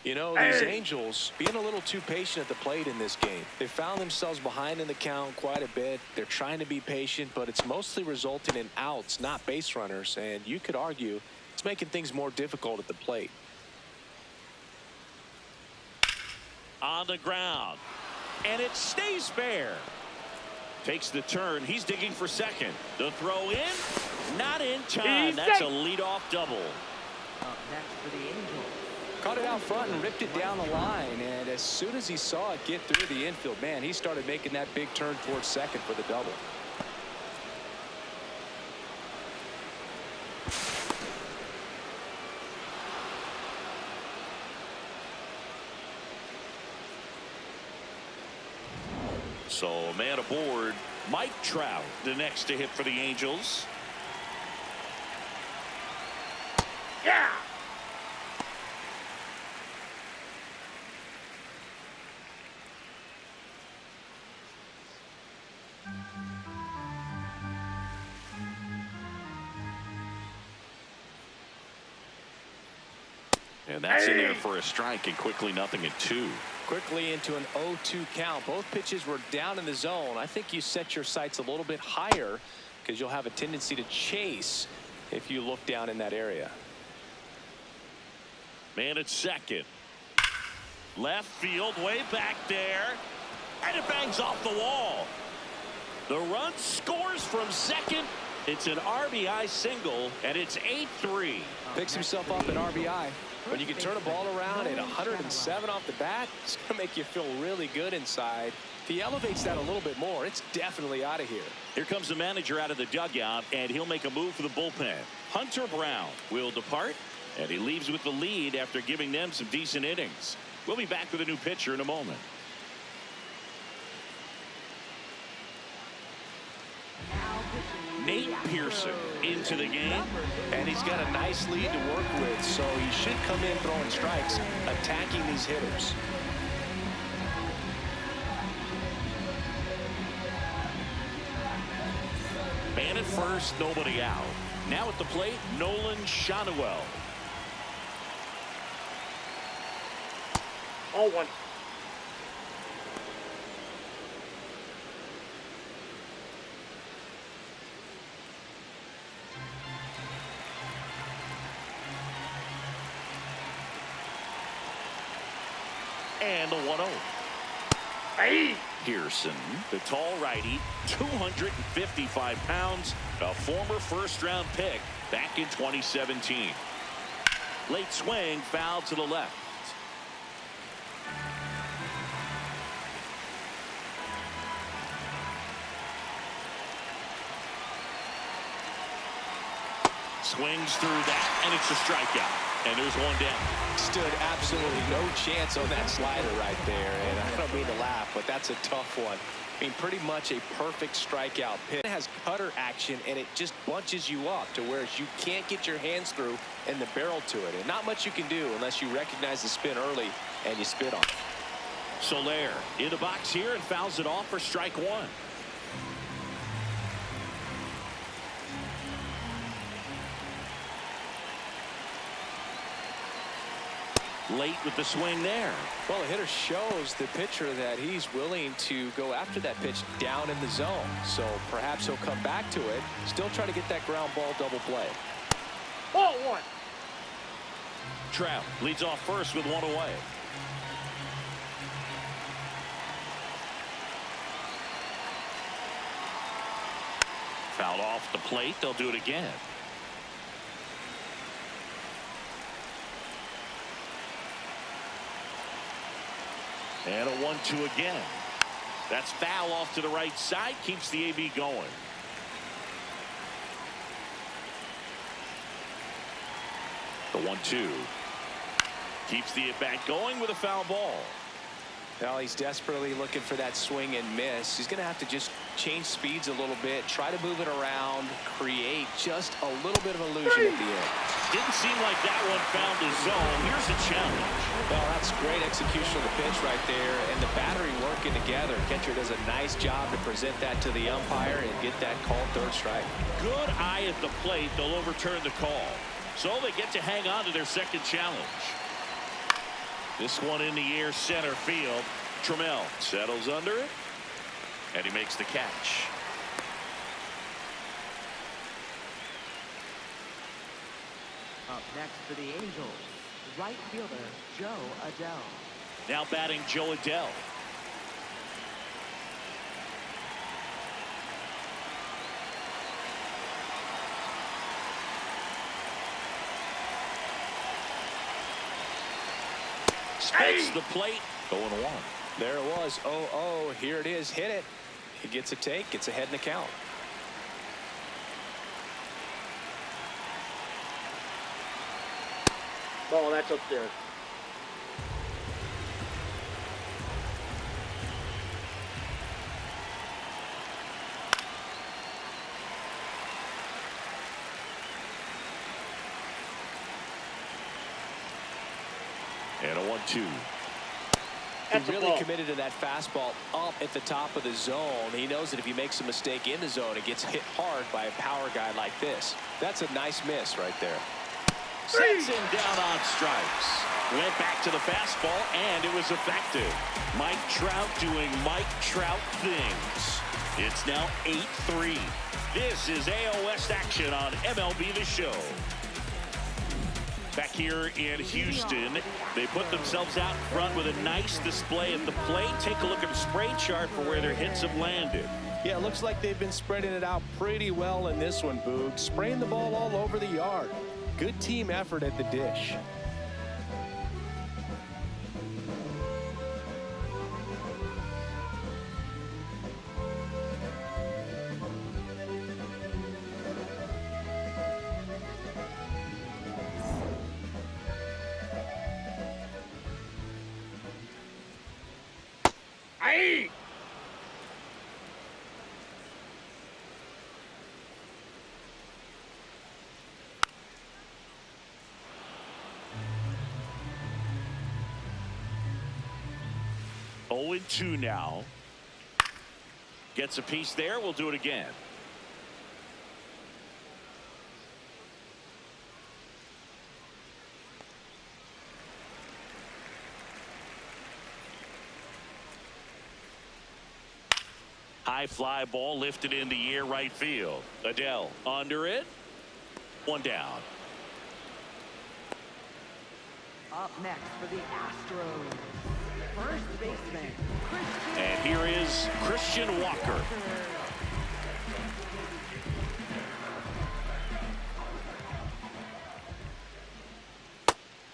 You know, these Angels being a little too patient at the plate in this game. They found themselves behind in the count quite a bit. They're trying to be patient, but it's mostly resulting in outs, not base runners. And you could argue it's making things more difficult at the plate. On the ground. And it stays fair. Takes the turn. He's digging for second. The throw in. Not in time. That's a leadoff double. Up next for the Angels. Caught it out front and ripped it down the line. And as soon as he saw it get through the infield, man, he started making that big turn towards second for the double. So a man aboard. Mike Trout, the next to hit for the Angels. Yeah. And that's in there for a strike, and quickly 0-2. Quickly into an 0-2 count. Both pitches were down in the zone. I think you set your sights a little bit higher because you'll have a tendency to chase if you look down in that area. Man at second. Left field, way back there. And it bangs off the wall. The run scores from second. It's an RBI single, and it's 8-3. Picks himself up at RBI. When you can turn a ball around at 107 off the bat, it's going to make you feel really good inside. If he elevates that a little bit more, it's definitely out of here. Here comes the manager out of the dugout, and he'll make a move for the bullpen. Hunter Brown will depart, and he leaves with the lead after giving them some decent innings. We'll be back with a new pitcher in a moment. Nate Pearson into the game. And he's got a nice lead to work with, so he should come in throwing strikes, attacking these hitters. Man at first, nobody out. Now at the plate, Nolan Shanuel. 0-1. And the 1-0. Hey. Pearson, the tall righty, 255 pounds, a former first-round pick back in 2017. Late swing, foul to the left. Swings through that, and it's a strikeout. And there's one down. Stood absolutely no chance on that slider right there. And I don't mean to laugh, but that's a tough one. I mean, pretty much a perfect strikeout pitch. It has cutter action, and it just bunches you up to where you can't get your hands through and the barrel to it. And not much you can do unless you recognize the spin early and you spit on it. Soler in the box here and fouls it off for strike one. Late with the swing there. Well, the hitter shows the pitcher that he's willing to go after that pitch down in the zone. So perhaps he'll come back to it, still try to get that ground ball double play. 0-1. Trout leads off first with one away. Fouled off the plate. They'll do it again. And a 1-2 again. That's foul off to the right side. Keeps the AB going. The 1-2. Keeps the at-bat going with a foul ball. Well, he's desperately looking for that swing and miss. He's going to have to just change speeds a little bit, try to move it around, create just a little bit of illusion at the end. Didn't seem like that one found his zone. Here's the challenge. Well, that's great execution of the pitch right there, and the battery working together. Catcher does a nice job to present that to the umpire and get that called third strike. Good eye at the plate. They'll overturn the call. So they get to hang on to their second challenge. This one in the air, center field. Trammell settles under it, and he makes the catch. Up next for the Angels, right fielder Joe Adele. Now batting Joe Adele. Spits the plate. 0-1. There it was. 0-0. Here it is. Hit it. He gets a take. Gets ahead in the count. Oh, that's up there. And a 1-2. He really committed to that fastball up at the top of the zone. He knows that if he makes a mistake in the zone, it gets hit hard by a power guy like this. That's a nice miss right there. Sets him down on strikes. Went back to the fastball, and it was effective. Mike Trout doing Mike Trout things. It's now 8-3. This is AL West action on MLB The Show. Back here in Houston, they put themselves out front with a nice display at the plate. Take a look at the spray chart for where their hits have landed. Yeah, it looks like they've been spreading it out pretty well in this one, Boog. Spraying the ball all over the yard. Good team effort at the dish. Hey! Oh, 2 now. Gets a piece there. We'll do it again. High fly ball lifted in the air, right field. Adele under it. 1 down. Up next for the Astros, first baseman Christian. And here is Christian Walker.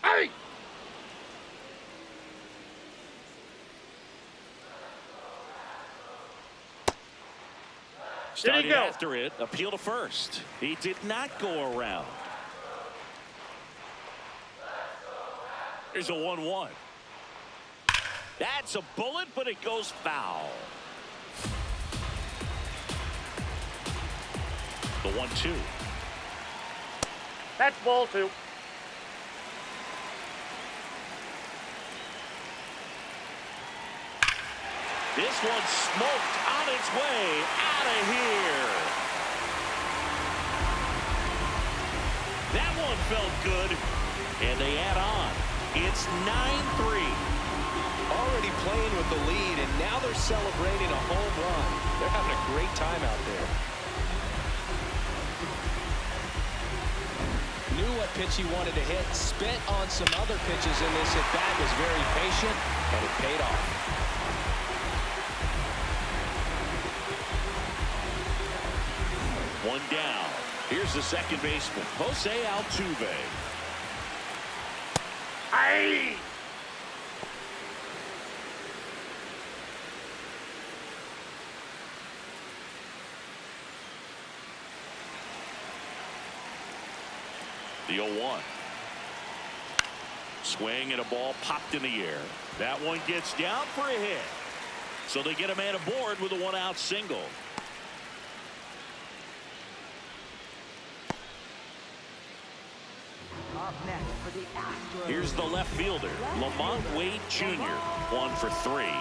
Hey! Starting after it, appeal to first. He did not go around. Here's a 1-1. That's a bullet, but it goes foul. The 1-2. That's ball 2. This one smoked on its way out of here. That one felt good, and they add on. It's 9-3. Already playing with the lead, and now they're celebrating a home run. They're having a great time out there. Knew what pitch he wanted to hit, spent on some other pitches in this at bat, was very patient, and it paid off. One down. Here's the second baseman, Jose Altuve. Hey! The 0-1. Swing and a ball popped in the air. That one gets down for a hit. So they get a man aboard with a 1-out single. Up next for the Astros. Here's the left fielder, Lamont Wade Jr. 1 for 3. Wade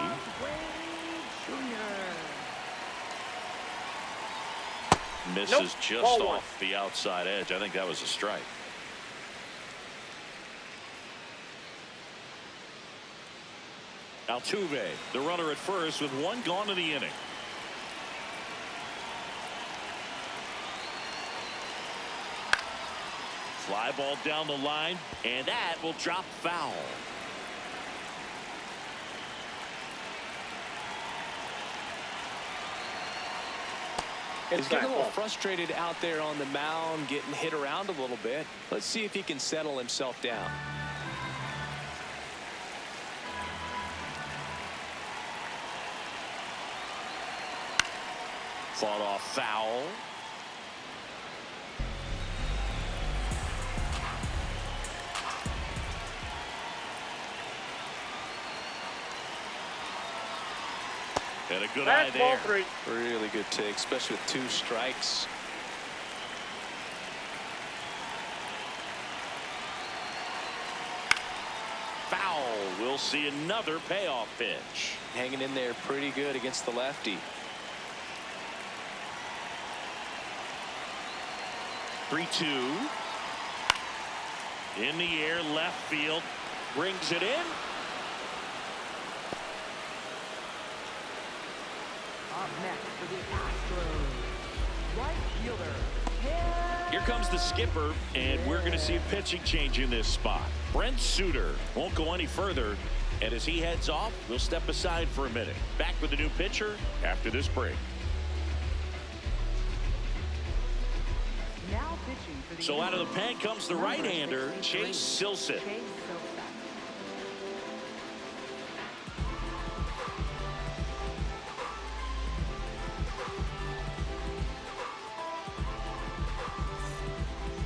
Jr. Misses just Ball 1. off the outside edge. I think that was a strike. Altuve, the runner at first with one gone in the inning. Fly ball down the line, and that will drop foul. He's getting a little frustrated out there on the mound, getting hit around a little bit. Let's see if he can settle himself down. Fought off foul. And a good eye That's ball there. 3. Really good take, especially with 2 strikes. Foul. We'll see another payoff pitch. Hanging in there pretty good against the lefty. 3-2. In the air, left field. Brings it in. Up next for the Astros, right fielder. Here comes the skipper, and we're going to see a pitching change in this spot. Brent Suter won't go any further, and as he heads off, we'll step aside for a minute. Back with a new pitcher after this break. Now pitching for the So out of the pen comes the right-hander, Chase Silseth.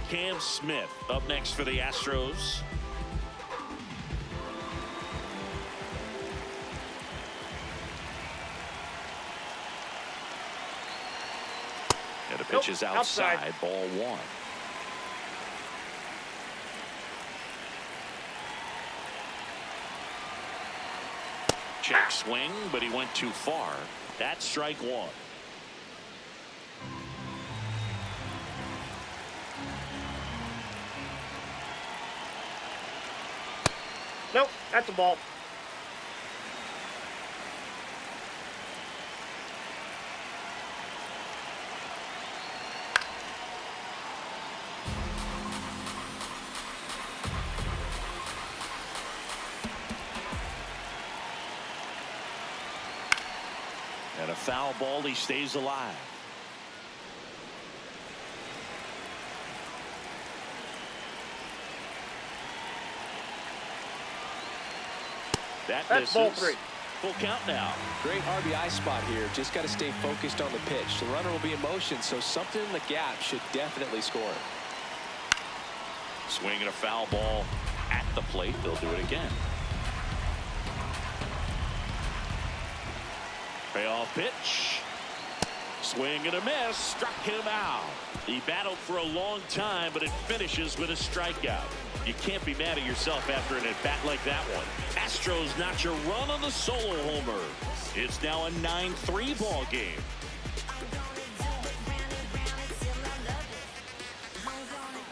Cam Smith up next for the Astros. And the pitch is outside. Ball 1. Check swing, but he went too far. That's strike 1. Nope, that's a ball. And a foul ball, he stays alive. That That's misses. ball 3. Full count now. Great RBI spot here. Just got to stay focused on the pitch. The runner will be in motion, so something in the gap should definitely score. Swinging a foul ball at the plate. They'll do it again. Payoff pitch. Swing and a miss. Struck him out. He battled for a long time, but it finishes with a strikeout. You can't be mad at yourself after an at-bat like that one. Astros notch a run on the solo homer. It's now a 9-3 ball game.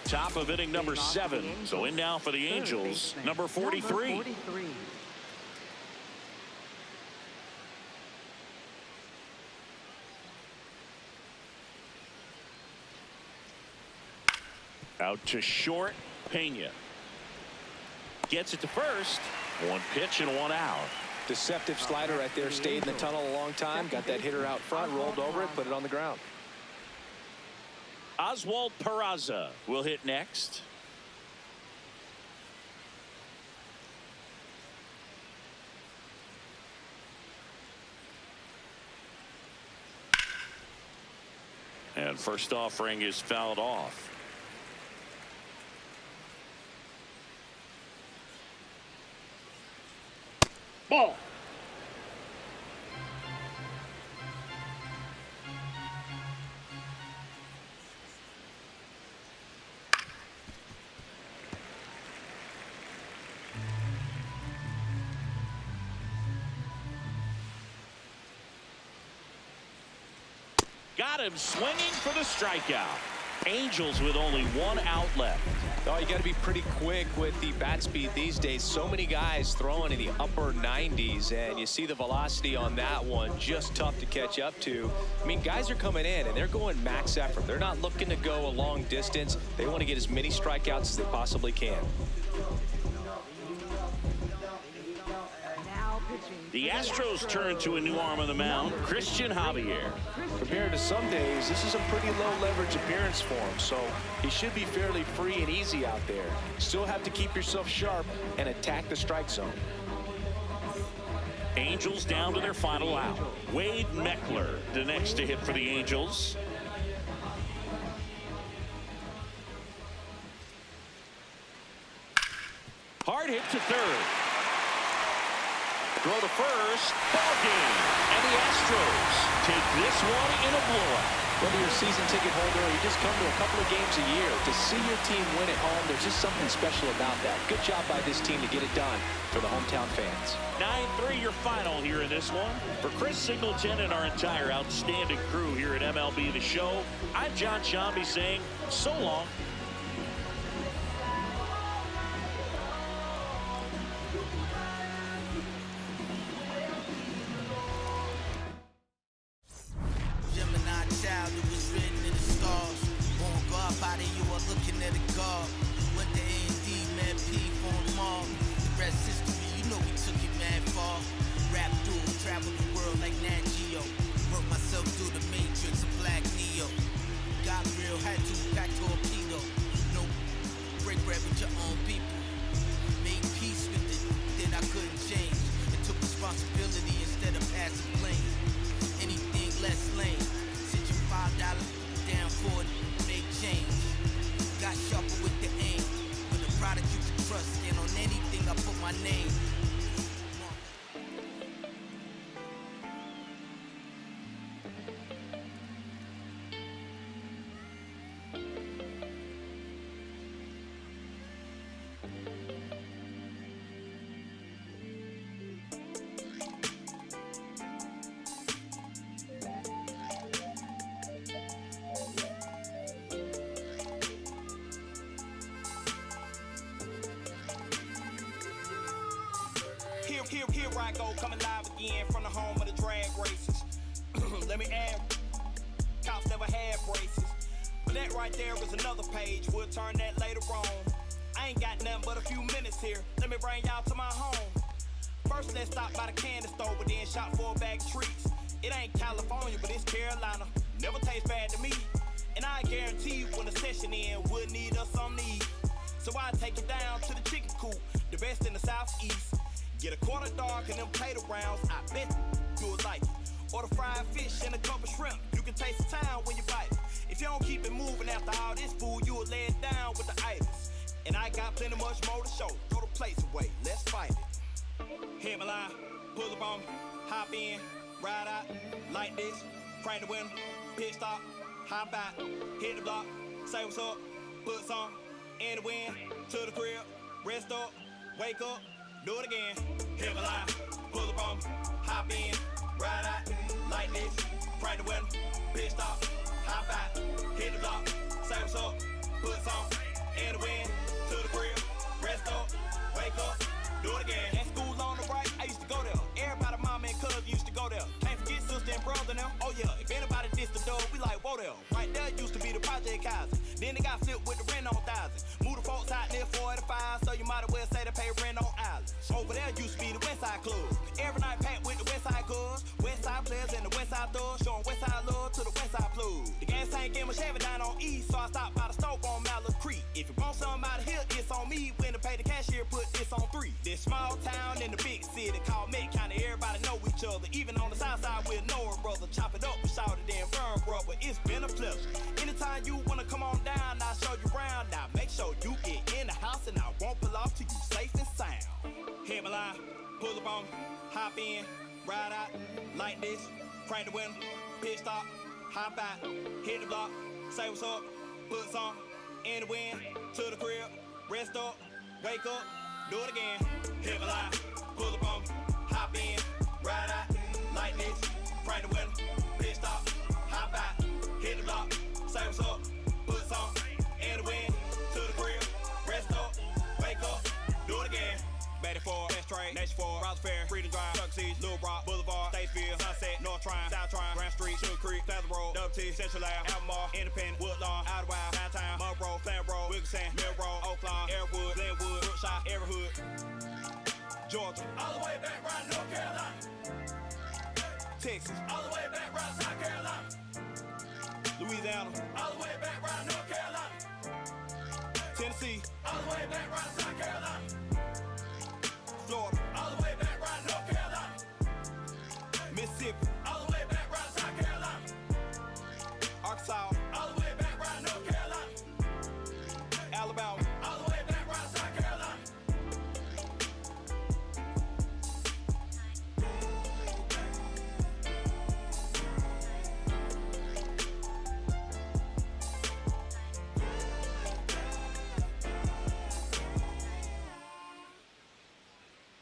Top of inning number 7. So in now for the Angels, number 43. Out to short, Pena. Gets it to first. 1 pitch and 1 out. Deceptive slider right there. Stayed in the tunnel a long time. Got that hitter out front. Rolled over it. Put it on the ground. Oswald Peraza will hit next. And first offering is fouled off. Ball. Got him swinging for the strikeout. Angels with only one out left. Oh, you got to be pretty quick with the bat speed these days. So many guys throwing in the upper 90s, and you see the velocity on that one, just tough to catch up to. I mean, guys are coming in, and they're going max effort. They're not looking to go a long distance. They want to get as many strikeouts as they possibly can. The Astros turn to a new arm on the mound, Christian Javier. Compared to some days, this is a pretty low leverage appearance for him, so he should be fairly free and easy out there. Still have to keep yourself sharp and attack the strike zone. Angels down to their final out. Wade Meckler, the next to hit for the Angels. Hard hit to third. Throw to first. Ball game. And the Astros take this one in a blowout. Whether you're a season ticket holder or you just come to a couple of games a year, to see your team win at home, there's just something special about that. Good job by this team to get it done for the hometown fans. 9-3 your final here in this one. For Chris Singleton and our entire outstanding crew here at MLB The Show, I'm John Shambi saying so long. Here I go, coming live again from the home of the drag races. Let me add, cops never had braces. But that right there is another page, we'll turn that later on. I ain't got nothing but a few minutes here, let me bring y'all to my home. First let's stop by the candy store, but then shop for a bag of treats. It ain't California, but it's Carolina, never tastes bad to me. And I guarantee you when the session in, we'll need us some need. So I take it down to the chicken coop, the best in the southeast. Get a quarter dark and them potato rounds, I bet you would like it. Or the fried fish and a couple shrimp, you can taste the town when you bite it. If you don't keep it moving after all this food, you will lay it down with the itis. And I got plenty much more to show. Throw the plates away, let's fight it. Hit my line, pull up on me, hop in, ride out, like this, crank the window, pit stop, hop out, hit the block, say what's up, put some in the wind, to the crib, rest up, wake up, do it again. Hit my line, pull up on me, hop in, ride out, like this, crank the window, pit stop, hop out, hit the block, say what's up, put some in the wind, to the crib, rest up, wake up, do it again. At school on the right, I used to go there. Everybody, mama and cousin used to go there. Can't forget sister and brother now. Oh yeah, if anybody dissed the dog, we like, whoa there. Right there used to be the project housing. Then they got flipped with the rent on thousand. Moved the folks out near 45, so you might as well say they pay rent on island. Over there used to be the West Side Club. Every night packed with the West Side Cubs. West Side players and the West Side thugs, showing West Side love to the West Side plug. The gas tank in my Chevy down on East, so I stopped by the stove on Mallet Creek. If you want something out of here, it's on me. When to pay the cashier, put this on 3. This small town in the big city called Met County. Everybody know each other. Even on the south side, we'll know a brother. Chop it up and shout it in firm, brother. It's been a pleasure. Anytime you wanna come on down, I'll show you around. Now make sure you get in the house and I won't pull off till you safe and sound. Hit my line, pull up on me, hop in, ride out, like this, crank the window, pit stop, hop out, hit the block, say what's up, put some in the wind, to the crib, rest up, wake up, do it again. Hit my line, pull up on me, hop in, ride out, like this, crank the window, pit stop, hop out, hit the block, say what's up, put some South Fair, Freedom Drive, Chuck Seas, Little Rock, Boulevard, Statesville, Sunset, North Trine, South Trine, Grand Street, Sugar Creek, Plaza Road, Dub T, Central Ave, Albemarle, Independent, Woodlawn, Outer Wild, Downtown, Monroe, Clan Road, Wilkinson, Mill Road, Oaklawn, Airwood, Glenwood, Brookshire, every hood. Georgia, all the way back round North Carolina. Texas, all the way back round South Carolina. Louisiana, all the way back round North Carolina. Tennessee, all the way back round South Carolina. Florida, all the way back round North Carolina. Mississippi, all the way back round South Carolina. Arkansas, all the way back round North Carolina. Alabama, all the way back round South Carolina.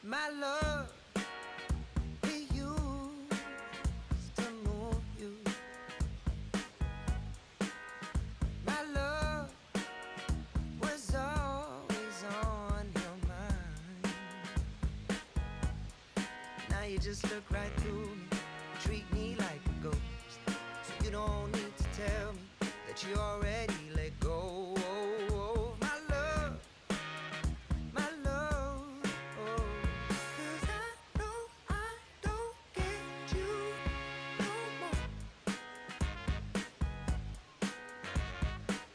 My love, we used to move you. My love was always on your mind. Now you just look right through me, treat me like a ghost. So you don't need to tell me that you already let go. My love, my love. Cause I know I don't get you no more.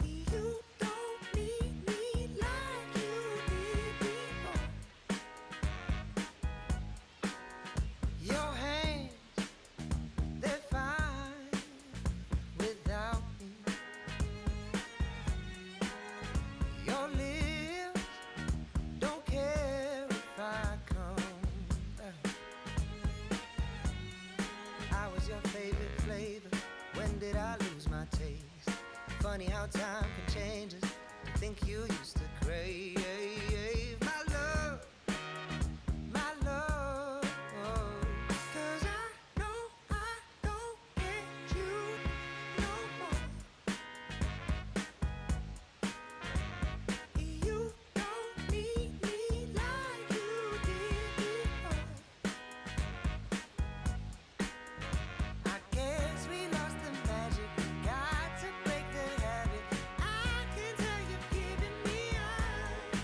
You don't need me like you did before. Your hands, they're fine without me. Your lips don't care if I come back. I was your favorite flavor. When did I lose my taste? Funny how time can change us. I think you used to crave my love, my love. Cause I know I don't get you no more. You don't need me like you did before. I guess we lost the magic. Got to break the habit. I can tell you've given me up.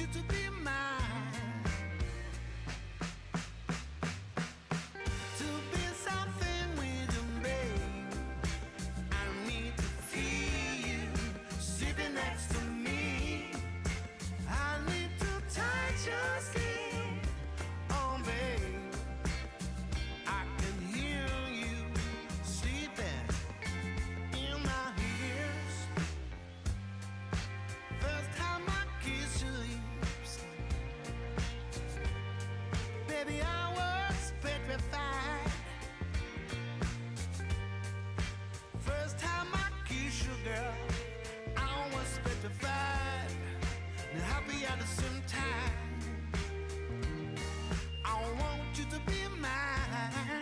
you to be mine. To be something with you, babe. I need to feel you sitting next to me. I need to touch your skin, oh babe. I can hear you sleeping in my ears. First time I kiss your lips, baby, I was petrified. First time I kiss you, girl, I was petrified and happy at the same time. I want you to be mine.